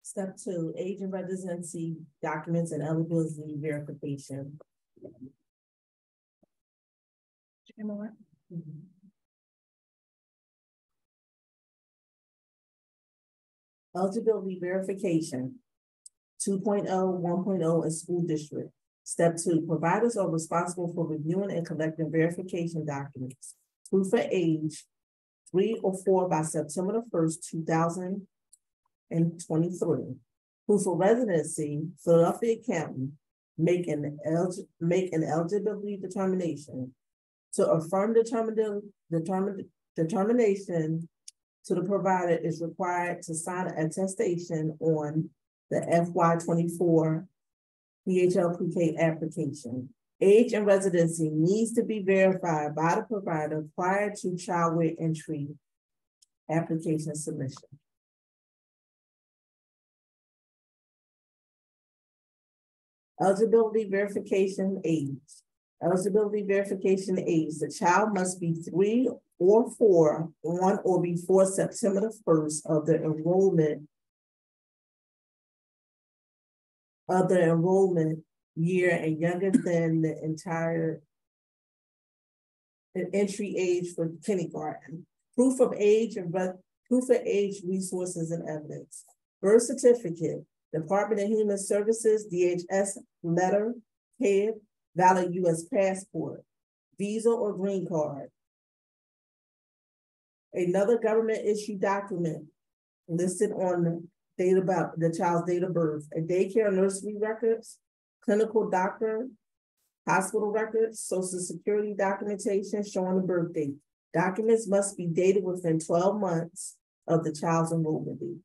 Step 2, age and residency documents and eligibility verification. Eligibility verification, 2.0, 1.0 in school district. Step 2, providers are responsible for reviewing and collecting verification documents. Proof of age, 3 or 4 by September 1st, 2023. Proof of residency, Philadelphia County, make an eligibility determination. To affirm determination to the provider is required to sign an attestation on the FY24 PHL Pre-K application. Age and residency needs to be verified by the provider prior to childcare entry application submission. Eligibility verification age. Eligibility verification age. The child must be 3 or 4 on or before September 1st of the enrollment year and younger than the entire entry age for kindergarten. Proof of age resources and evidence. Birth certificate, Department of Human Services, DHS letter, head, valid U.S. passport, visa or green card. Another government issued document listed on the date about the child's date of birth, a daycare nursery records, clinical doctor, hospital records, social security documentation showing the birth date. Documents must be dated within 12 months of the child's enrollment date.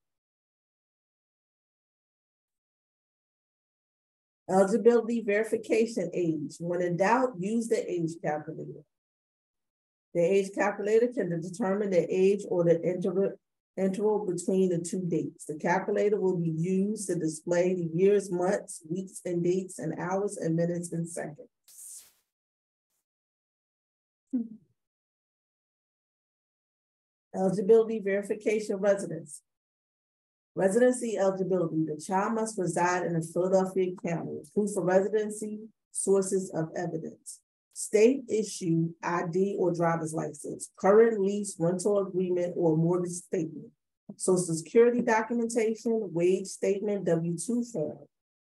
Eligibility verification age. When in doubt, use the age calculator. The age calculator can determine the age or the interval between the two dates. The calculator will be used to display the years, months, weeks, and dates, and hours, and minutes, and seconds. Eligibility verification residence. Residency eligibility. The child must reside in the Philadelphia County. Proof of residency, sources of evidence. State issue ID or driver's license, current lease, rental agreement, or mortgage statement. Social security documentation, wage statement, W-2 form.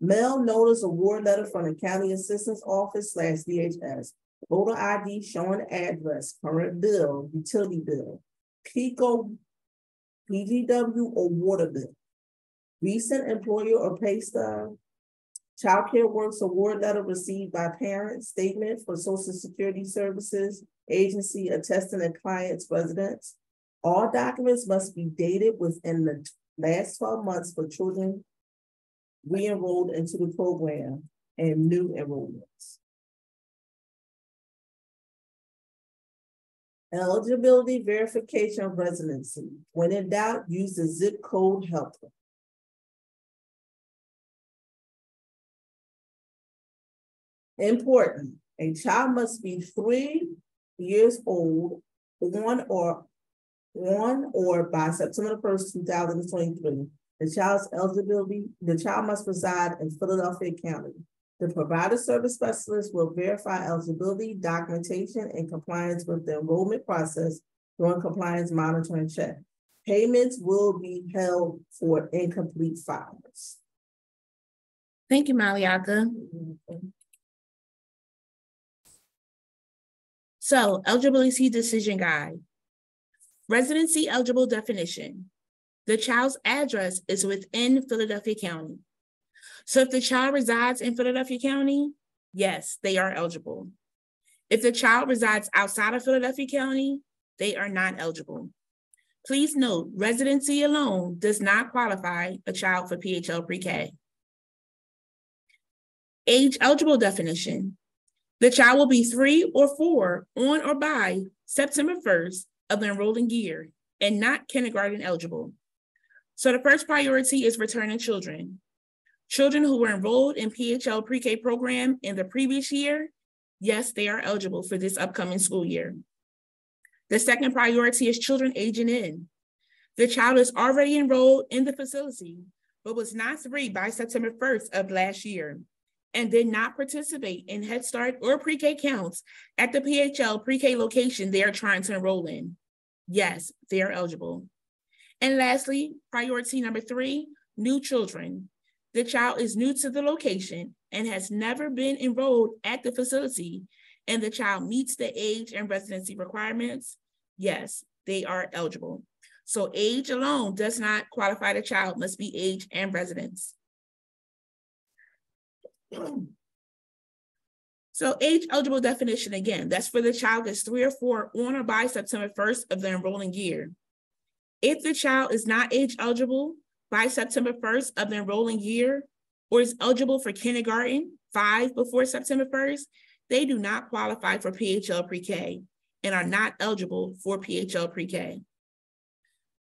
Mail notice award letter from the County Assistance Office / DHS. Voter ID showing address, current bill, utility bill. PICO, PGW, or water bill. Recent employer or pay stub. Child Care Works award letter received by parents, statement for Social Security Services, agency attesting a client's residence. All documents must be dated within the last 12 months for children re-enrolled into the program and new enrollments. Eligibility verification of residency. When in doubt, use the zip code helper. Important, a child must be 3 years old on or On or by September 1st, 2023, the child must reside in Philadelphia County. The provider service specialist will verify eligibility, documentation, and compliance with the enrollment process during compliance monitoring check. Payments will be held for incomplete files. Thank you, Maliaka. So, eligibility decision guide. Residency eligible definition. The child's address is within Philadelphia County. So if the child resides in Philadelphia County, yes, they are eligible. If the child resides outside of Philadelphia County, they are not eligible. Please note, residency alone does not qualify a child for PHL pre-K. Age eligible definition. The child will be 3 or 4 on or by September 1st of the enrolling year and not kindergarten eligible. So the first priority is returning children. Children who were enrolled in PHL pre-K program in the previous year, yes, they are eligible for this upcoming school year. The second priority is children aging in. The child is already enrolled in the facility, but was not 3 by September 1st of last year and did not participate in Head Start or pre-K counts at the PHL pre-K location they are trying to enroll in. Yes, they are eligible. And lastly, priority number 3, new children. The child is new to the location and has never been enrolled at the facility, and the child meets the age and residency requirements. Yes, they are eligible. So age alone does not qualify the child, must be age and residence. So age eligible definition again, that's for the child that's 3 or 4 on or by September 1st of the enrolling year. If the child is not age eligible by September 1st of the enrolling year, or is eligible for kindergarten 5 before September 1st, they do not qualify for PHL pre-K and are not eligible for PHL pre-K.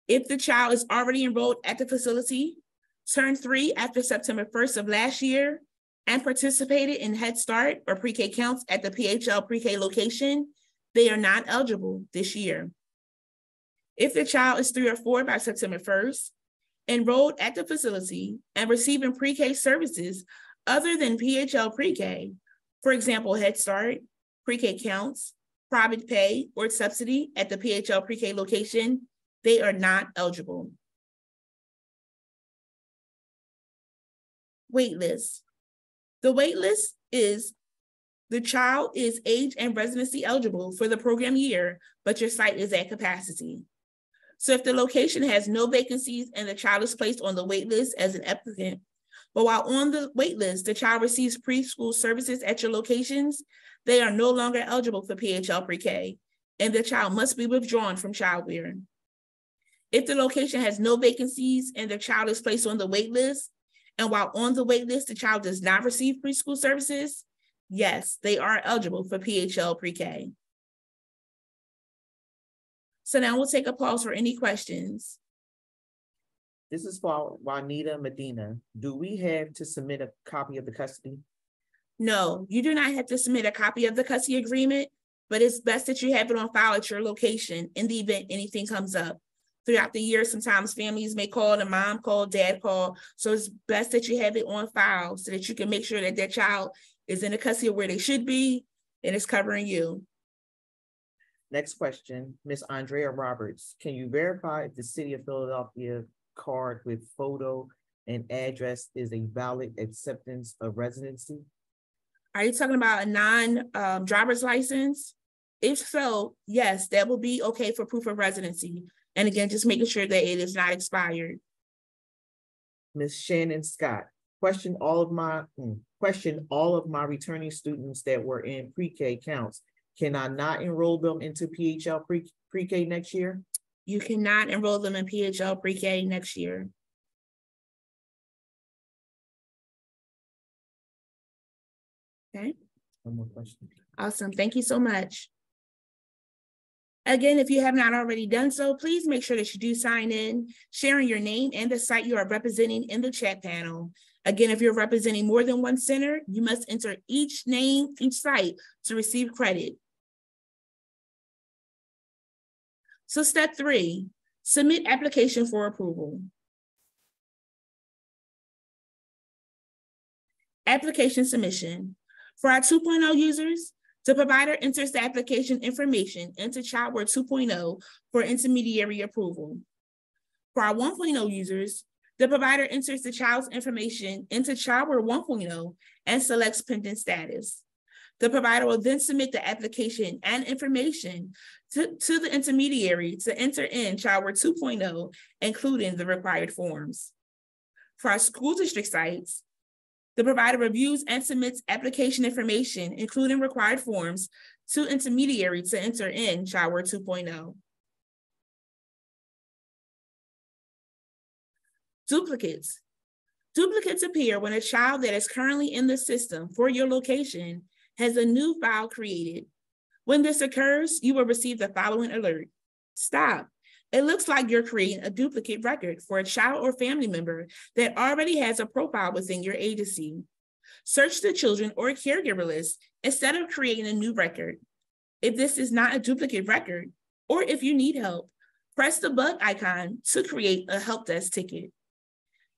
If the child is already enrolled at the facility, turned 3 after September 1st of last year, and participated in Head Start or pre-K counts at the PHL pre-K location, they are not eligible this year. If the child is 3 or 4 by September 1st, enrolled at the facility and receiving pre-K services other than PHL pre-K, for example, Head Start, pre-K counts, private pay, or subsidy at the PHL pre-K location, they are not eligible. Waitlist. The waitlist is the child is age and residency eligible for the program year, but your site is at capacity. So if the location has no vacancies and the child is placed on the wait list as an applicant, but while on the wait list, the child receives preschool services at your locations, they are no longer eligible for PHL pre-K, and the child must be withdrawn from childcare. If the location has no vacancies and the child is placed on the wait list, and while on the wait list, the child does not receive preschool services, yes, they are eligible for PHL pre-K. So now we'll take a pause for any questions. This is for Juanita Medina. Do we have to submit a copy of the custody? No, you do not have to submit a copy of the custody agreement, but it's best that you have it on file at your location in the event anything comes up. Throughout the year, sometimes families may call, the mom call, dad call. So it's best that you have it on file so that you can make sure that that child is in the custody where they should be and it's covering you. Next question, Ms. Andrea Roberts. Can you verify if the City of Philadelphia card with photo and address is a valid acceptance of residency? Are you talking about a non-driver's license? If so, yes, that will be okay for proof of residency. And again, just making sure that it is not expired. Ms. Shannon Scott, question all of my returning students that were in pre-K counts. Can I not enroll them into PHL pre-K next year? You cannot enroll them in PHL pre-K next year. Okay. One more question. Awesome. Thank you so much. Again, if you have not already done so, please make sure that you do sign in, sharing your name and the site you are representing in the chat panel. Again, if you're representing more than one center, you must enter each name, each site to receive credit. So step 3, submit application for approval. Application submission. For our 2.0 users, the provider enters the application information into ChildWare 2.0 for intermediary approval. For our 1.0 users, the provider enters the child's information into ChildWare 1.0 and selects pending status. The provider will then submit the application and information to the intermediary to enter in ChildWare 2.0, including the required forms. For our school district sites, the provider reviews and submits application information, including required forms, to intermediary to enter in ChildWare 2.0. Duplicates. Duplicates appear when a child that is currently in the system for your location has a new file created. When this occurs, you will receive the following alert. Stop. It looks like you're creating a duplicate record for a child or family member that already has a profile within your agency. Search the children or caregiver list instead of creating a new record. If this is not a duplicate record, or if you need help, press the bug icon to create a help desk ticket.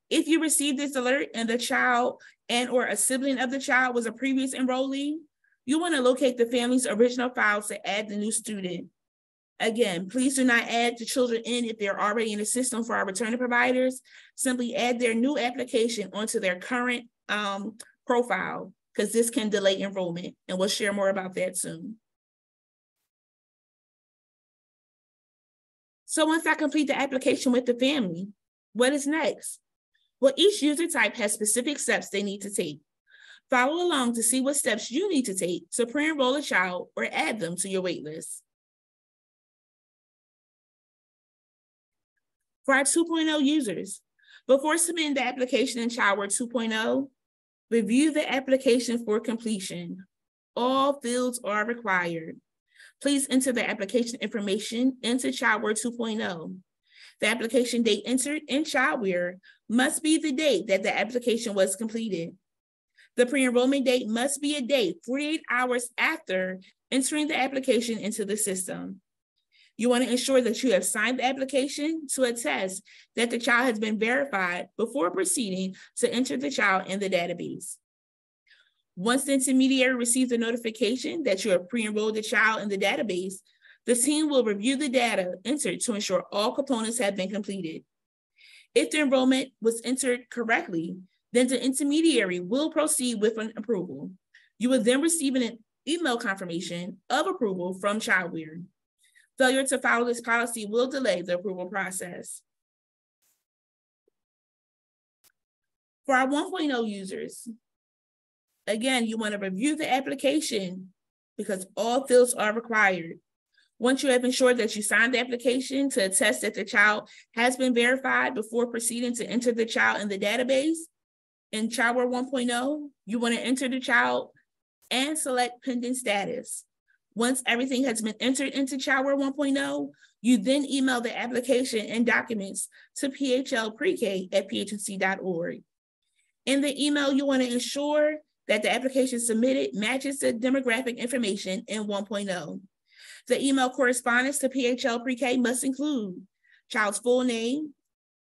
If you receive this alert and the child and/or a sibling of the child was a previous enrollee, you want to locate the family's original files to add the new student. Again, please do not add the children in if they're already in the system for our returning providers. Simply add their new application onto their current profile, because this can delay enrollment, and we'll share more about that soon. So once I complete the application with the family, what is next? Well, each user type has specific steps they need to take. Follow along to see what steps you need to take to pre-enroll a child or add them to your waitlist. For our 2.0 users, before submitting the application in ChildWare 2.0, review the application for completion. All fields are required. Please enter the application information into ChildWare 2.0. The application date entered in ChildWare must be the date that the application was completed. The pre-enrollment date must be a date 48 hours after entering the application into the system. You want to ensure that you have signed the application to attest that the child has been verified before proceeding to enter the child in the database. Once the intermediary receives a notification that you have pre-enrolled the child in the database, the team will review the data entered to ensure all components have been completed. If the enrollment was entered correctly, then the intermediary will proceed with an approval. You will then receive an email confirmation of approval from ChildWare. Failure to follow this policy will delay the approval process. For our 1.0 users, again, you want to review the application because all fields are required. Once you have ensured that you signed the application to attest that the child has been verified before proceeding to enter the child in the database, in ChildWare 1.0, you want to enter the child and select pending status. Once everything has been entered into ChildWare 1.0, you then email the application and documents to phlprek@phnc.org. In the email, you want to ensure that the application submitted matches the demographic information in 1.0. The email correspondence to PHL Pre-K must include child's full name,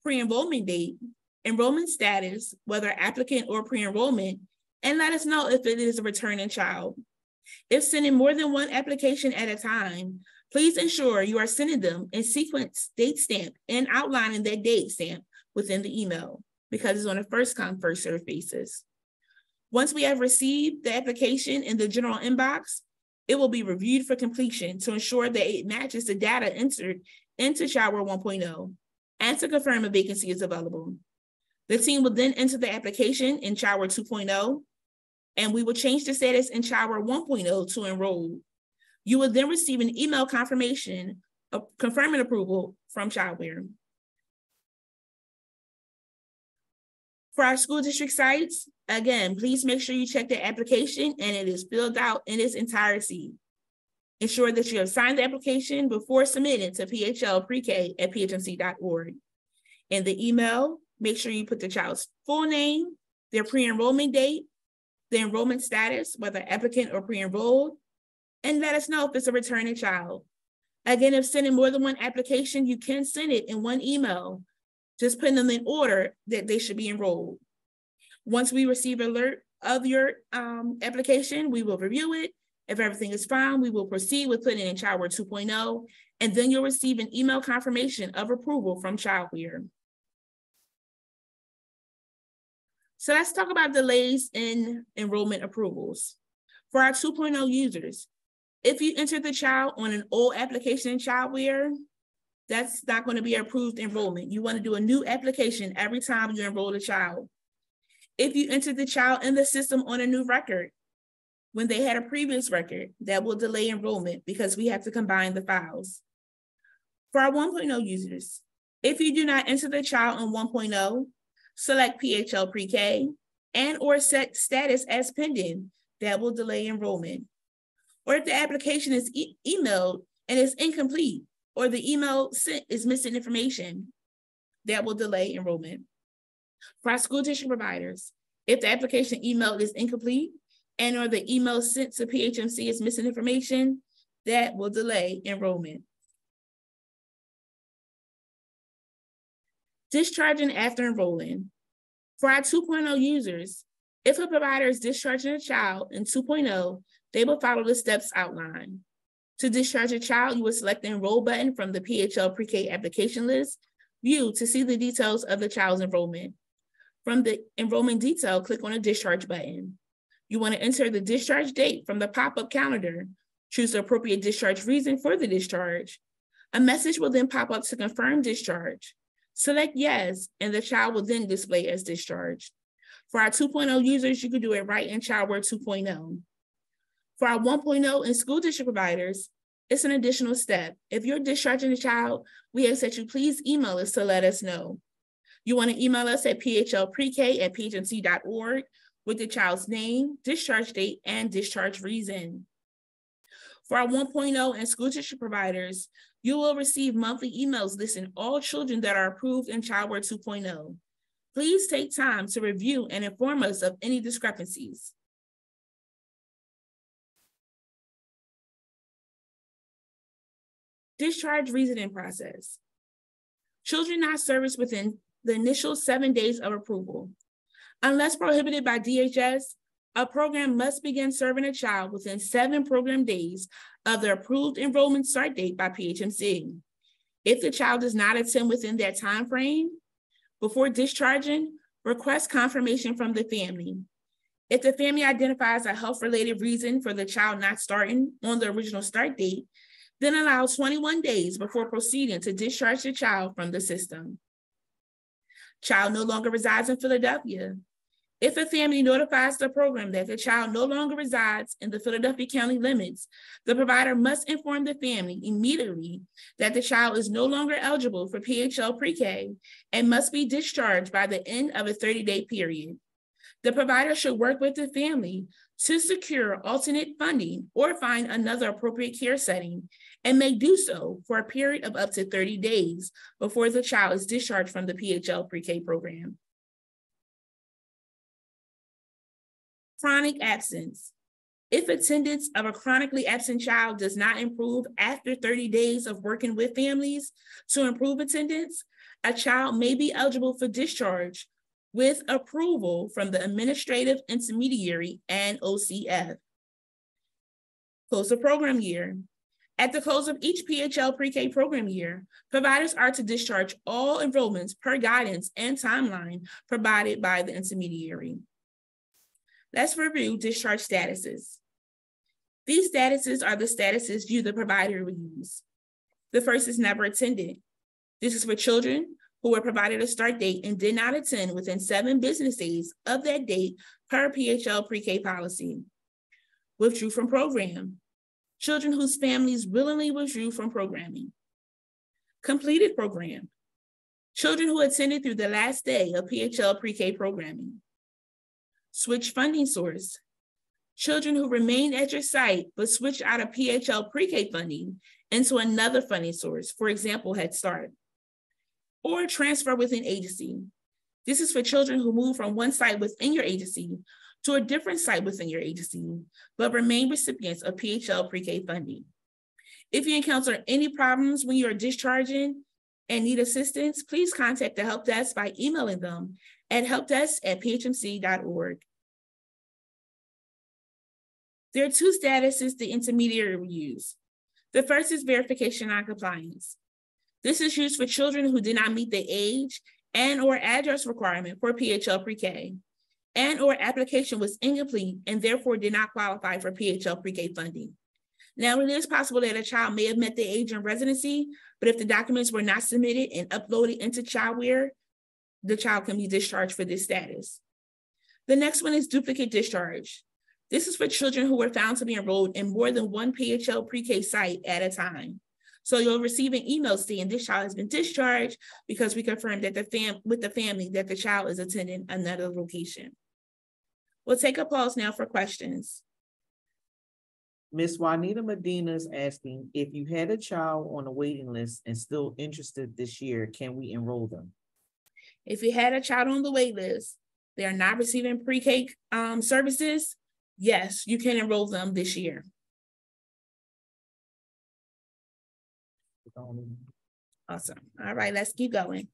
pre-enrollment date, enrollment status, whether applicant or pre-enrollment, and let us know if it is a returning child. If sending more than one application at a time, please ensure you are sending them in sequence date stamp and outlining that date stamp within the email because it's on a first come, first served basis. Once we have received the application in the general inbox, it will be reviewed for completion to ensure that it matches the data entered into ChildWare 1.0 and to confirm a vacancy is available. The team will then enter the application in ChildWare 2.0, and we will change the status in ChildWare 1.0 to enroll. You will then receive an email confirmation of confirming approval from ChildWare. For our school district sites, again, please make sure you check the application and it is filled out in its entirety. Ensure that you have signed the application before submitting to phlprek@phnc.org. In the email, make sure you put the child's full name, their pre-enrollment date, the enrollment status, whether applicant or pre-enrolled, and let us know if it's a returning child. Again, if sending more than one application, you can send it in one email, just putting them in order that they should be enrolled. Once we receive alert of your application, we will review it. If everything is fine, we will proceed with putting in Childware 2.0, and then you'll receive an email confirmation of approval from Childware. So let's talk about delays in enrollment approvals. For our 2.0 users, if you enter the child on an old application in Childware, that's not going to be approved enrollment. You want to do a new application every time you enroll a child. If you enter the child in the system on a new record, when they had a previous record, that will delay enrollment because we have to combine the files. For our 1.0 users, if you do not enter the child on 1.0, select PHL Pre-K and or set status as pending, that will delay enrollment. Or if the application is emailed and is incomplete, or the email sent is missing information, that will delay enrollment. For our school district providers, if the application email is incomplete and or the email sent to PHMC is missing information, that will delay enrollment. Discharging after enrolling. For our 2.0 users, if a provider is discharging a child in 2.0, they will follow the steps outlined. To discharge a child, you will select the Enroll button from the PHL Pre-K application list, View to see the details of the child's enrollment. From the enrollment detail, click on the Discharge button. You want to enter the discharge date from the pop-up calendar. Choose the appropriate discharge reason for the discharge. A message will then pop up to confirm discharge. Select Yes, and the child will then display as discharged. For our 2.0 users, you can do it right in Childware 2.0. For our 1.0 and school district providers, it's an additional step. If you're discharging a child, we ask that you please email us to let us know. You want to email us at phlprek@phmc.org with the child's name, discharge date, and discharge reason. For our 1.0 and school district providers, you will receive monthly emails listing all children that are approved in Childware 2.0. Please take time to review and inform us of any discrepancies. Discharge reasoning process. Children not serviced within the initial 7 days of approval. Unless prohibited by DHS, a program must begin serving a child within 7 program days of the approved enrollment start date by PHMC. If the child does not attend within that time frame, before discharging, request confirmation from the family. If the family identifies a health-related reason for the child not starting on the original start date, then allow 21 days before proceeding to discharge the child from the system. Child no longer resides in Philadelphia. If a family notifies the program that the child no longer resides in the Philadelphia County limits, the provider must inform the family immediately that the child is no longer eligible for PHL Pre-K and must be discharged by the end of a 30-day period. The provider should work with the family to secure alternate funding or find another appropriate care setting and may do so for a period of up to 30 days before the child is discharged from the PHL Pre-K program. Chronic absence. If attendance of a chronically absent child does not improve after 30 days of working with families to improve attendance, a child may be eligible for discharge with approval from the administrative intermediary and OCF. Close of program year. At the close of each PHL Pre-K program year, providers are to discharge all enrollments per guidance and timeline provided by the intermediary. Let's review discharge statuses. These statuses are the statuses you, the provider, will use. The first is never attended. This is for children who were provided a start date and did not attend within 7 business days of that date per PHL Pre-K policy. Withdrew from program. Children whose families willingly withdrew from programming. Completed program. Children who attended through the last day of PHL Pre-K programming. Switch funding source. Children who remained at your site but switched out of PHL Pre-K funding into another funding source, for example, Head Start. Or transfer within agency. This is for children who move from one site within your agency to a different site within your agency, but remain recipients of PHL Pre-K funding. If you encounter any problems when you're discharging and need assistance, please contact the help desk by emailing them at helpdesk@phmc.org. There are two statuses the intermediary will use. The first is verification non-compliance. This is used for children who did not meet the age and or address requirement for PHL Pre-K, and or application was incomplete and therefore did not qualify for PHL Pre-K funding. Now, it is possible that a child may have met the age in residency, but if the documents were not submitted and uploaded into ChildWare, the child can be discharged for this status. The next one is duplicate discharge. This is for children who were found to be enrolled in more than one PHL Pre-K site at a time. So you'll receive an email saying this child has been discharged because we confirmed that with the family that the child is attending another location. We'll take a pause now for questions. Ms. Juanita Medina is asking, if you had a child on a waiting list and still interested this year, can we enroll them? If you had a child on the wait list, they are not receiving pre-K services, yes, you can enroll them this year. Awesome. All right, let's keep going.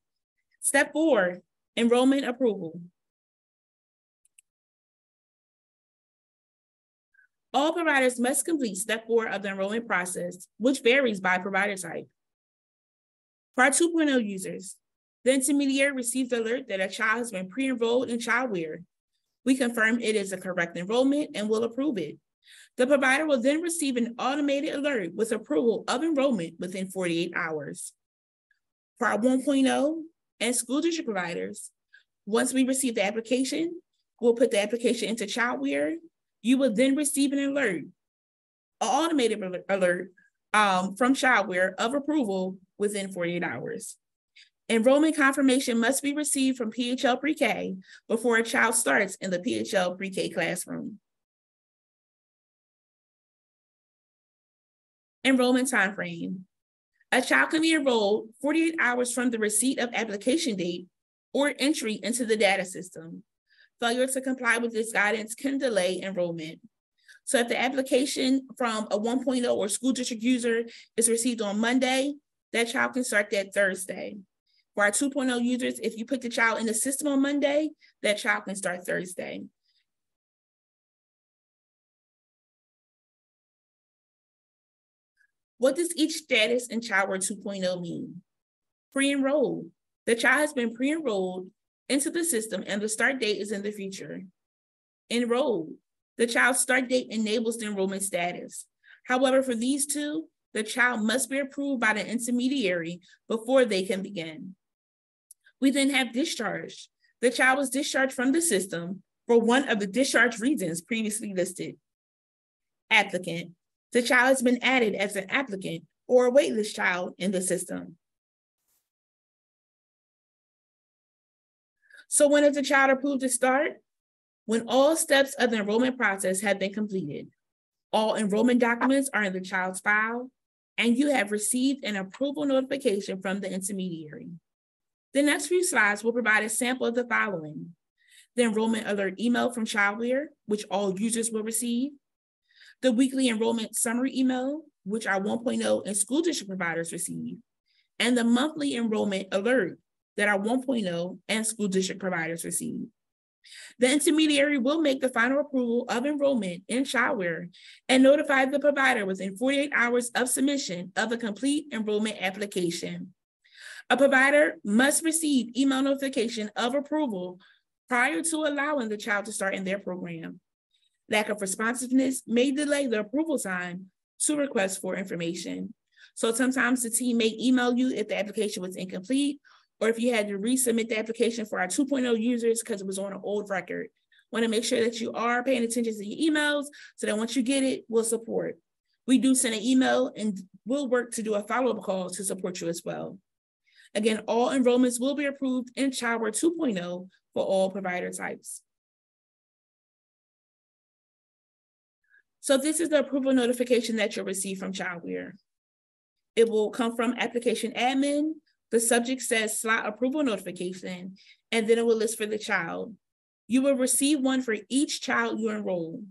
Step 4, enrollment approval. All providers must complete step 4 of the enrollment process, which varies by provider type. For our 2.0 users, the intermediary receives the alert that a child has been pre-enrolled in ChildWare. We confirm it is a correct enrollment and will approve it. The provider will then receive an automated alert with approval of enrollment within 48 hours. For our 1.0 and school district providers, once we receive the application, we'll put the application into ChildWare. You will then receive an alert, an automated alert from ChildWare of approval within 48 hours. Enrollment confirmation must be received from PHL Pre-K before a child starts in the PHL Pre-K classroom. Enrollment timeframe. A child can be enrolled 48 hours from the receipt of application date or entry into the data system. Failure to comply with this guidance can delay enrollment. So if the application from a 1.0 or school district user is received on Monday, that child can start that Thursday. For our 2.0 users, if you put the child in the system on Monday, that child can start Thursday. What does each status in ChildWare 2.0 mean? Pre-enrolled. The child has been pre-enrolled into the system and the start date is in the future. Enrolled. The child's start date enables the enrollment status. However, for these two, the child must be approved by the intermediary before they can begin. We then have discharged. The child was discharged from the system for one of the discharge reasons previously listed. Applicant. The child has been added as an applicant or a waitlist child in the system. So when is the child approved to start? When all steps of the enrollment process have been completed, all enrollment documents are in the child's file, and you have received an approval notification from the intermediary. The next few slides will provide a sample of the following: the enrollment alert email from ChildWare, which all users will receive, the weekly enrollment summary email, which our 1.0 and school district providers receive, and the monthly enrollment alert that our 1.0 and school district providers receive. The intermediary will make the final approval of enrollment in ChildWare and notify the provider within 48 hours of submission of a complete enrollment application. A provider must receive email notification of approval prior to allowing the child to start in their program. Lack of responsiveness may delay the approval time to request for information. So sometimes the team may email you if the application was incomplete, or if you had to resubmit the application for our 2.0 users because it was on an old record. Want to make sure that you are paying attention to your emails so that once you get it, we'll support. We do send an email and we'll work to do a follow-up call to support you as well. Again, all enrollments will be approved in ChildWare 2.0 for all provider types. So this is the approval notification that you'll receive from ChildWare. It will come from application admin. The subject says slot approval notification, and then it will list for the child. You will receive one for each child you enroll.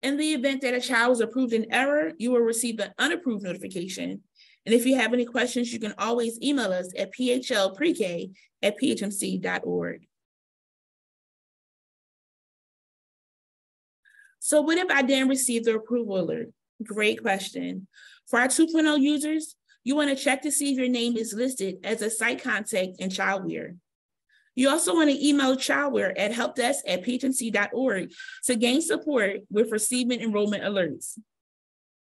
In the event that a child was approved in error, you will receive an unapproved notification. And if you have any questions, you can always email us at phlprek@phmc.org. So what if I didn't receive the approval alert? Great question. For our 2.0 users, you want to check to see if your name is listed as a site contact in childware. You also want to email childware at helpdesk@phmc.org to gain support with receiving enrollment alerts.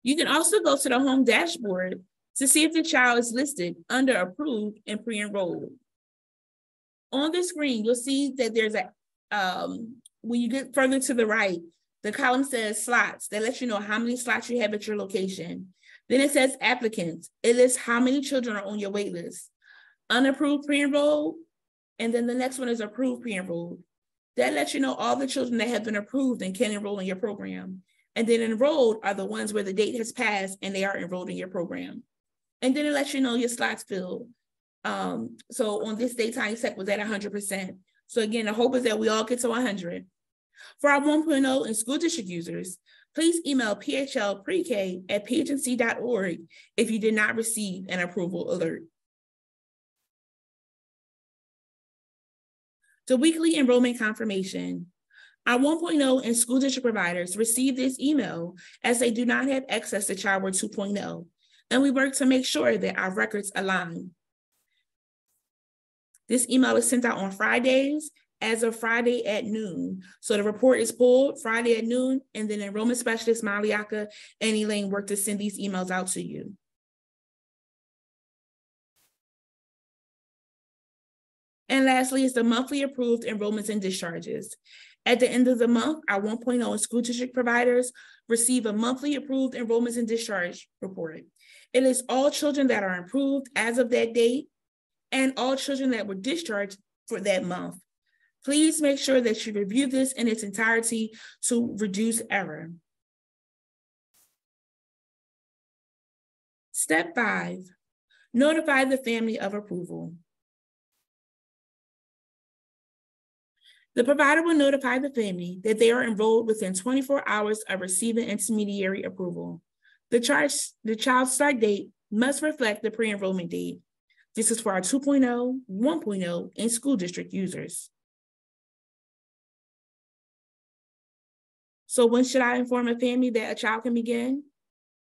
You can also go to the home dashboard to see if the child is listed under approved and pre-enrolled. On the screen, you'll see that there's a, when you get further to the right, the column says slots. That lets you know how many slots you have at your location. Then it says applicants. It lists how many children are on your wait list. Unapproved pre-enrolled, and then the next one is approved pre-enrolled. That lets you know all the children that have been approved and can enroll in your program. And then enrolled are the ones where the date has passed and they are enrolled in your program. And then it lets you know your slots filled. So on this day, Tiny Tech was at 100%. So again, the hope is that we all get to 100. For our 1.0 and school district users, please email phlprek@phmc.org if you did not receive an approval alert. The weekly enrollment confirmation. Our 1.0 and school district providers receive this email as they do not have access to Childware 2.0, and we work to make sure that our records align. This email is sent out on Fridays as of Friday at noon. So the report is pulled Friday at noon, and then enrollment specialist Maliaka and Elaine work to send these emails out to you. And lastly is the monthly approved enrollments and discharges. At the end of the month, our 1.0 and school district providers receive a monthly approved enrollments and discharge report. It is all children that are approved as of that date and all children that were discharged for that month. Please make sure that you review this in its entirety to reduce error. Step 5, notify the family of approval. The provider will notify the family that they are enrolled within 24 hours of receiving intermediary approval. The child's start date must reflect the pre-enrollment date. This is for our 2.0, 1.0, and school district users. So when should I inform a family that a child can begin?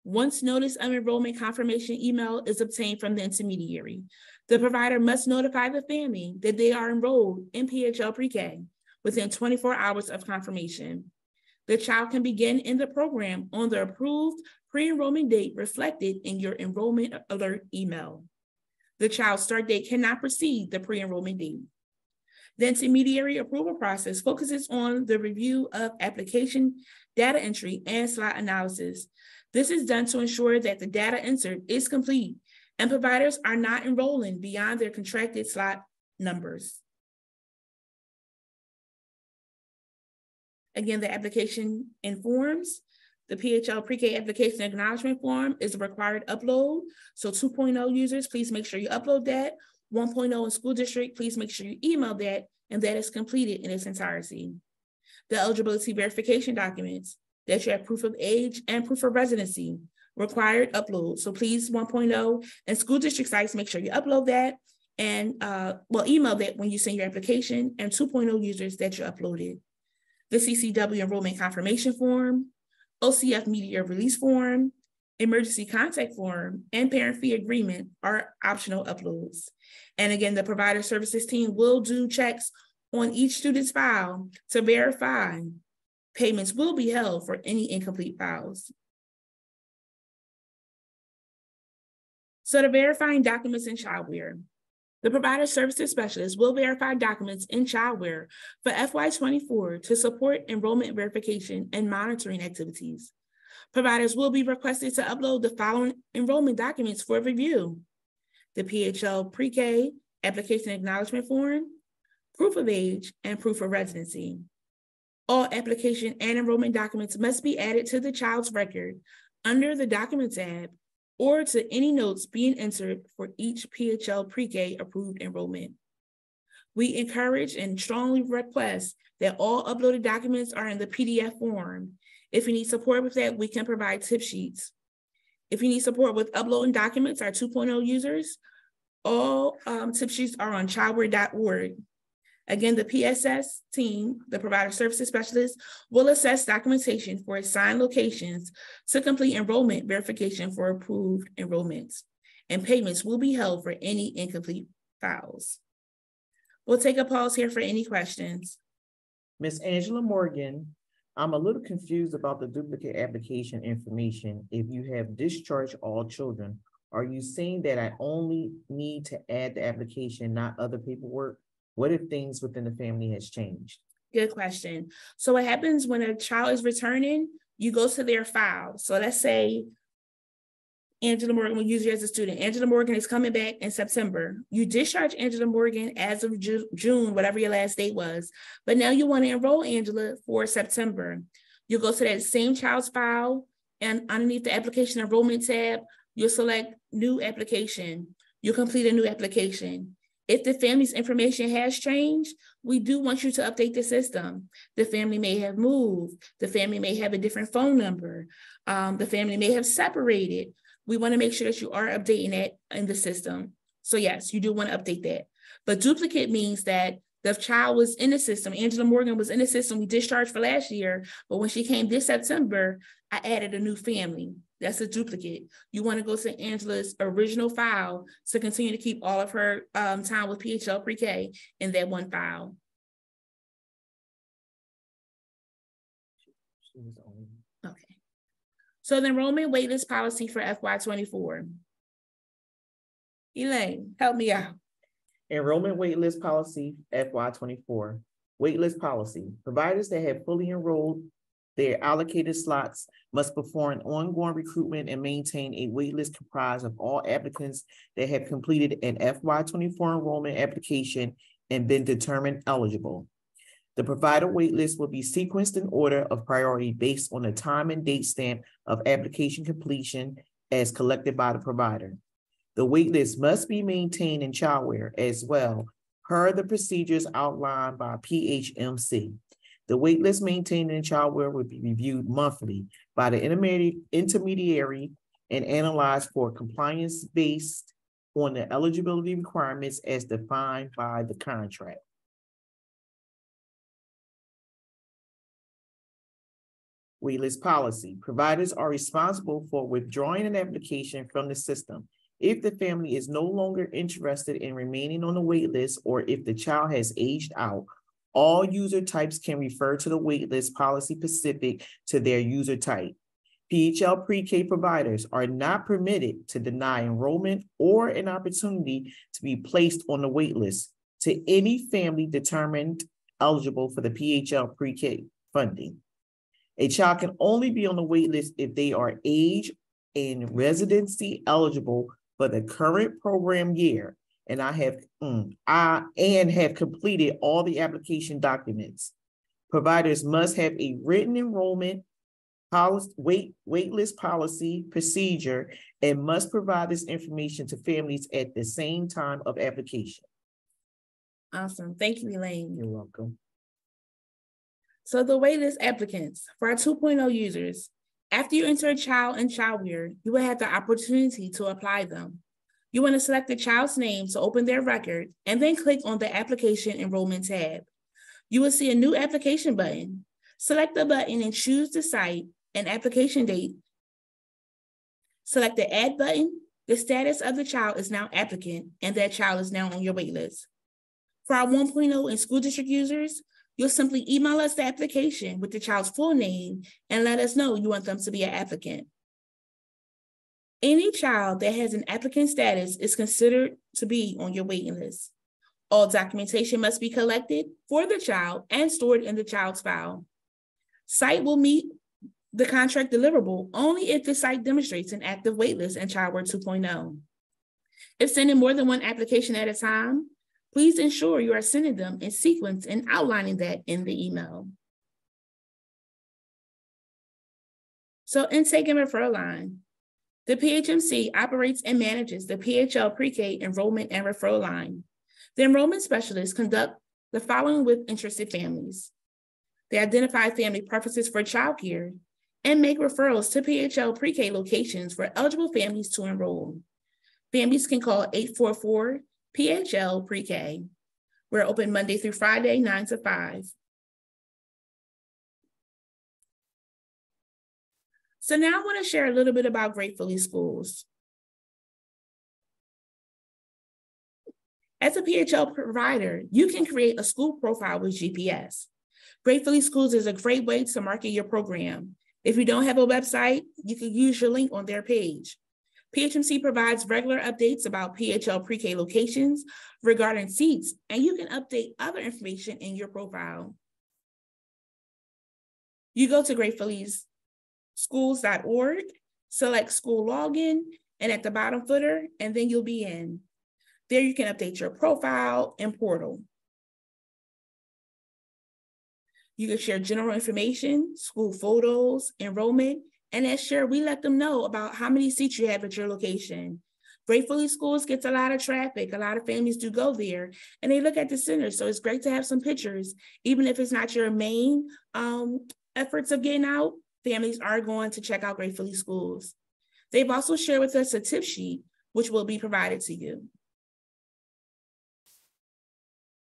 Once notice of enrollment confirmation email is obtained from the intermediary, the provider must notify the family that they are enrolled in PHL Pre-K within 24 hours of confirmation. The child can begin in the program on the approved pre-enrollment date reflected in your enrollment alert email. The child's start date cannot precede the pre-enrollment date. The intermediary approval process focuses on the review of application, data entry, and slot analysis. This is done to ensure that the data entered is complete and providers are not enrolling beyond their contracted slot numbers. Again, the application and forms. The PHL Pre-K application acknowledgement form is a required upload. So 2.0 users, please make sure you upload that. 1.0 in school district, please make sure you email that and that is completed in its entirety. The eligibility verification documents, that you have proof of age and proof of residency, required upload. So please 1.0 and school district sites, make sure you upload that and email that when you send your application, and 2.0 users that you uploaded. The CCW enrollment confirmation form, OCF media release form, emergency contact form, and parent fee agreement are optional uploads. And again, the provider services team will do checks on each student's file to verify payments will be held for any incomplete files. So the verifying documents in childware. The provider services specialist will verify documents in childware for FY24 to support enrollment verification and monitoring activities. Providers will be requested to upload the following enrollment documents for review: the PHL Pre-K application acknowledgement form, proof of age, and proof of residency. All application and enrollment documents must be added to the child's record under the Document tab or to any notes being entered for each PHL Pre-K approved enrollment. We encourage and strongly request that all uploaded documents are in the PDF form. If you need support with that, we can provide tip sheets. If you need support with uploading documents, our 2.0 users, all tip sheets are on childware.org. Again, the PSS team, the provider services specialist, will assess documentation for assigned locations to complete enrollment verification for approved enrollments, and payments will be held for any incomplete files. We'll take a pause here for any questions. Ms. Angela Morgan, I'm a little confused about the duplicate application information. If you have discharged all children, are you saying that I only need to add the application, not other paperwork? What if things within the family has changed? Good question. So what happens when a child is returning, you go to their file. So let's say Angela Morgan, we'll use you as a student. Angela Morgan is coming back in September. You discharge Angela Morgan as of June, whatever your last date was. But now you want to enroll Angela for September. You go to that same child's file, and underneath the application enrollment tab, you'll select new application. You complete a new application. If the family's information has changed, we do want you to update the system. The family may have moved. The family may have a different phone number. The family may have separated. We want to make sure that you are updating that in the system. So yes, you do want to update that. But duplicate means that the child was in the system. Angela Morgan was in the system. We discharged for last year, but when she came this September, I added a new family. That's a duplicate. You want to go to Angela's original file to continue to keep all of her time with PHL Pre-K in that one file. Okay. So the enrollment waitlist policy for FY24. Elaine, help me out. Enrollment waitlist policy FY24. Waitlist policy. Providers that have fully enrolled their allocated slots must perform ongoing recruitment and maintain a waitlist comprised of all applicants that have completed an FY24 enrollment application and been determined eligible. The provider waitlist will be sequenced in order of priority based on the time and date stamp of application completion as collected by the provider. The waitlist must be maintained in childware as well, per the procedures outlined by PHMC. The waitlist maintained in childware will be reviewed monthly by the intermediary and analyzed for compliance based on the eligibility requirements as defined by the contract. Waitlist policy. Providers are responsible for withdrawing an application from the system if the family is no longer interested in remaining on the waitlist or if the child has aged out. All user types can refer to the waitlist policy specific to their user type. PHL Pre-K providers are not permitted to deny enrollment or an opportunity to be placed on the waitlist to any family determined eligible for the PHL Pre-K funding. A child can only be on the waitlist if they are age and residency eligible for the current program year and have completed all the application documents. Providers must have a written enrollment policy, waitlist policy procedure, and must provide this information to families at the same time of application. Awesome. Thank you, Elaine. You're welcome. So the waitlist applicants, for our 2.0 users, after you enter a child in childware, you will have the opportunity to apply them. You want to select the child's name to open their record and then click on the application enrollment tab. You will see a new application button. Select the button and choose the site and application date. Select the add button. The status of the child is now applicant and that child is now on your waitlist. For our 1.0 and school district users, you'll simply email us the application with the child's full name and let us know you want them to be an applicant. Any child that has an applicant status is considered to be on your waiting list. All documentation must be collected for the child and stored in the child's file. Site will meet the contract deliverable only if the site demonstrates an active waitlist in Childware 2.0. If sending more than one application at a time, please ensure you are sending them in sequence and outlining that in the email. So intake and referral line. The PHMC operates and manages the PHL Pre-K enrollment and referral line. The enrollment specialists conduct the following with interested families. They identify family preferences for childcare and make referrals to PHL pre-K locations for eligible families to enroll. Families can call 844-PHL pre-K. We're open Monday through Friday, 9 to 5. So now I want to share a little bit about Gratefully Schools. As a PHL provider, you can create a school profile with GPS. Gratefully Schools is a great way to market your program. If you don't have a website, you can use your link on their page. PHMC provides regular updates about PHL pre-K locations regarding seats, and you can update other information in your profile. You go to gratefullyschools.org, select school login, and at the bottom footer, and then you'll be in. There you can update your profile and portal. You can share general information, school photos, enrollment, and as shared, we let them know about how many seats you have at your location. Gratefully Schools gets a lot of traffic. A lot of families do go there and they look at the center. So it's great to have some pictures, even if it's not your main efforts of getting out, families are going to check out Gratefully Schools. They've also shared with us a tip sheet, which will be provided to you.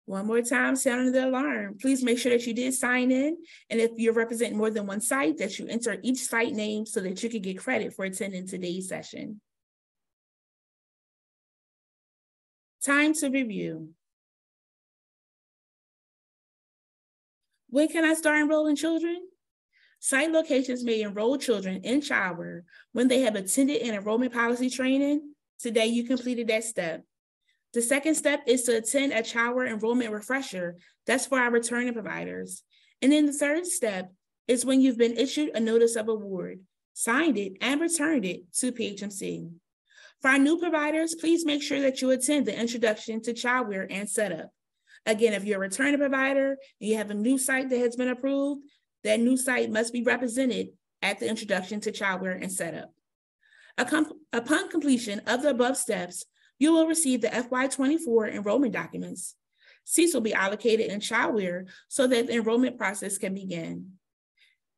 One more time, sounding the alarm. Please make sure that you did sign in. And if you're representing more than one site, that you enter each site name so that you can get credit for attending today's session. Time to review. When can I start enrolling children? Site locations may enroll children in childcare when they have attended an enrollment policy training. Today, you completed that step. The second step is to attend a childcare enrollment refresher. That's for our returning providers. And then the third step is when you've been issued a notice of award, signed it, and returned it to PHMC. For our new providers, please make sure that you attend the introduction to childcare and setup. Again, if you're a returning provider and you have a new site that has been approved, that new site must be represented at the introduction to childcare and setup. Upon completion of the above steps, you will receive the FY24 enrollment documents. Seats will be allocated in childcare so that the enrollment process can begin.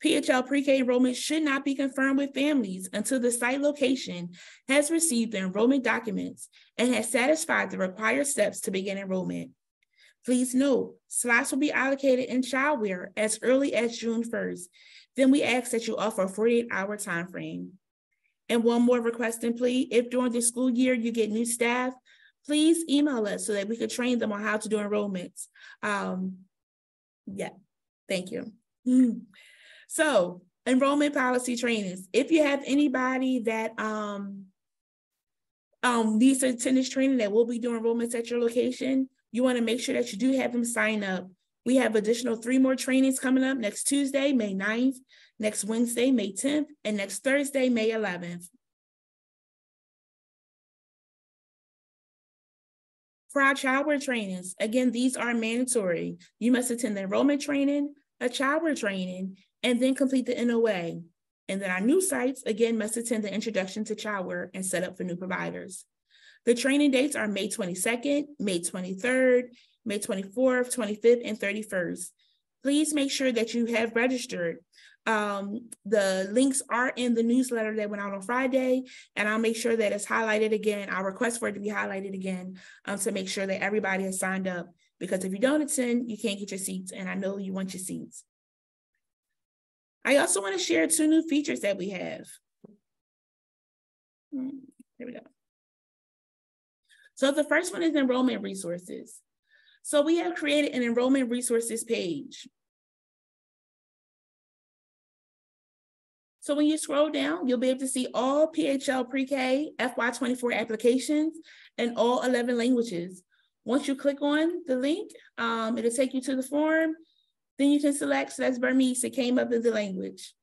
PHL pre-K enrollment should not be confirmed with families until the site location has received the enrollment documents and has satisfied the required steps to begin enrollment. Please note, slots will be allocated in childcare as early as June 1st. Then we ask that you offer a 48-hour time frame. And one more request and plea, if during the school year you get new staff, please email us so that we could train them on how to do enrollments. Yeah, thank you. So enrollment policy trainings. If you have anybody that needs to attend this training that will be doing enrollments at your location, you want to make sure that you do have them sign up. We have additional 3 more trainings coming up next Tuesday, May 9th, next Wednesday, May 10th, and next Thursday, May 11th. For our childcare trainings, again, these are mandatory. You must attend the enrollment training, a childcare training, and then complete the NOA. And then our new sites, again, must attend the introduction to childcare and set up for new providers. The training dates are May 22nd, May 23rd, May 24th, 25th, and 31st. Please make sure that you have registered. The links are in the newsletter that went out on Friday, and I'll make sure that it's highlighted again. I'll request for it to be highlighted again to make sure that everybody has signed up, because if you don't attend, you can't get your seats, and I know you want your seats. I also want to share 2 new features that we have. Here we go. So the first one is enrollment resources. So we have created an enrollment resources page. So when you scroll down, you'll be able to see all PHL pre-K FY24 applications in all 11 languages. Once you click on the link, it'll take you to the form. Then you can select, so that's Burmese, it came up in the language.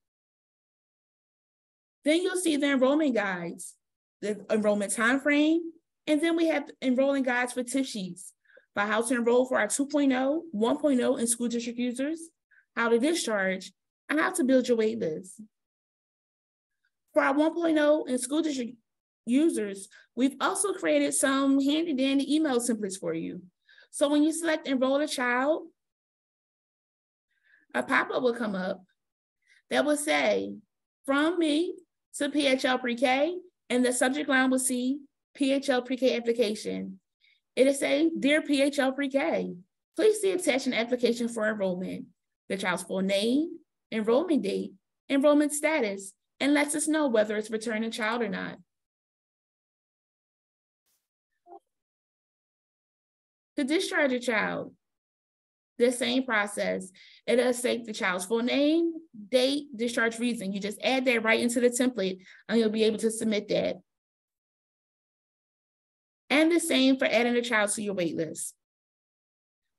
Then you'll see the enrollment guides, the enrollment timeframe, and then we have enrolling guides for tip sheets by how to enroll for our 2.0, 1.0, and school district users, how to discharge, and how to build your wait list. For our 1.0 and school district users, we've also created some handy dandy email templates for you. So when you select enroll a child, a pop-up will come up that will say, from me to PHL Pre-K, and the subject line will see PHL Pre-K application. It'll say, Dear PHL Pre-K, please see attached an application for enrollment, the child's full name, enrollment date, enrollment status, and lets us know whether it's returning child or not. To discharge a child, the same process. It'll say the child's full name, date, discharge reason. You just add that right into the template and you'll be able to submit that. And the same for adding a child to your wait list.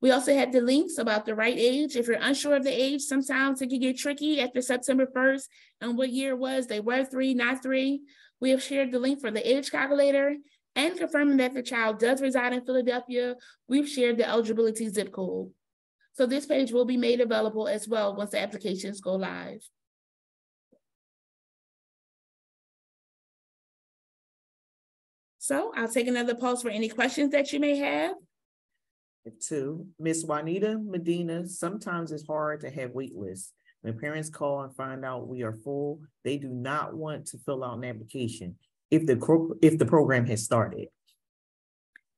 We also have the links about the right age. If you're unsure of the age, sometimes it can get tricky after September 1st and what year it was. They were 3, not 3. We have shared the link for the age calculator and confirming that the child does reside in Philadelphia. We've shared the eligibility zip code. So this page will be made available as well once the applications go live. So I'll take another pause for any questions that you may have. 2, Ms. Juanita Medina, sometimes it's hard to have wait lists. When parents call and find out we are full, they do not want to fill out an application if the program has started.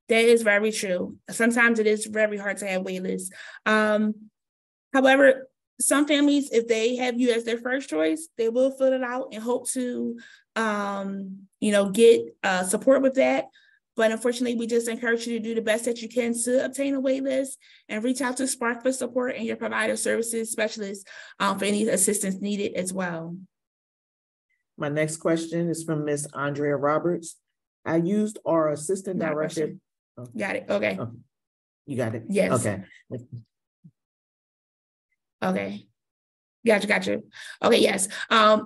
That is very true. Sometimes it is very hard to have wait lists. However, some families, if they have you as their first choice, they will fill it out and hope to, get support with that. But unfortunately, we just encourage you to do the best that you can to obtain a wait list and reach out to Spark for support and your provider services specialist for any assistance needed as well. My next question is from Ms. Andrea Roberts. I used our assistant director. Oh. Got it. Okay. Oh, you got it? Yes. Okay. Okay. Gotcha. Okay, yes.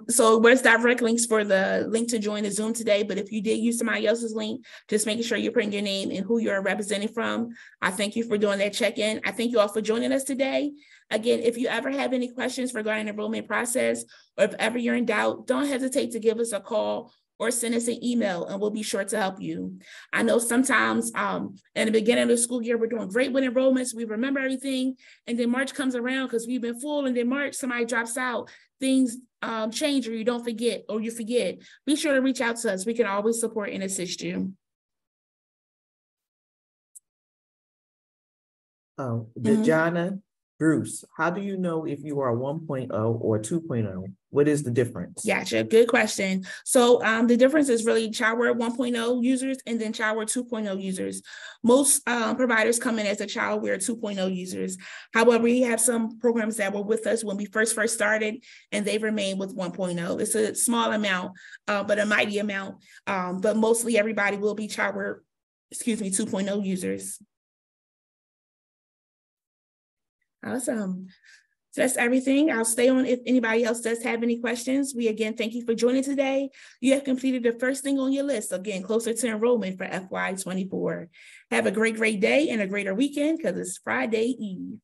So where's direct links for the link to join the Zoom today, but if you did use somebody else's link, just making sure you're putting your name and who you're representing from. I thank you for doing that check-in. I thank you all for joining us today. Again, if you ever have any questions regarding the enrollment process, or if ever you're in doubt, don't hesitate to give us a call or send us an email and we'll be sure to help you. I know sometimes in the beginning of the school year, we're doing great with enrollments. We remember everything. And then March comes around because we've been full, and then March, somebody drops out, things change, or you don't forget, or you forget. Be sure to reach out to us. We can always support and assist you. Dejana Bruce, how do you know if you are 1.0 or 2.0? What is the difference? Gotcha. Good question. So the difference is really Childware 1.0 users and then Childware 2.0 users. Most providers come in as a Childware 2.0 users. However, we have some programs that were with us when we first started, and they remain with 1.0. It's a small amount, but a mighty amount. But mostly everybody will be Childware, 2.0 users. Awesome. So that's everything. I'll stay on if anybody else does have any questions. We again thank you for joining today. You have completed the first thing on your list, again, closer to enrollment for FY24. Have a great day and a greater weekend because it's Friday Eve.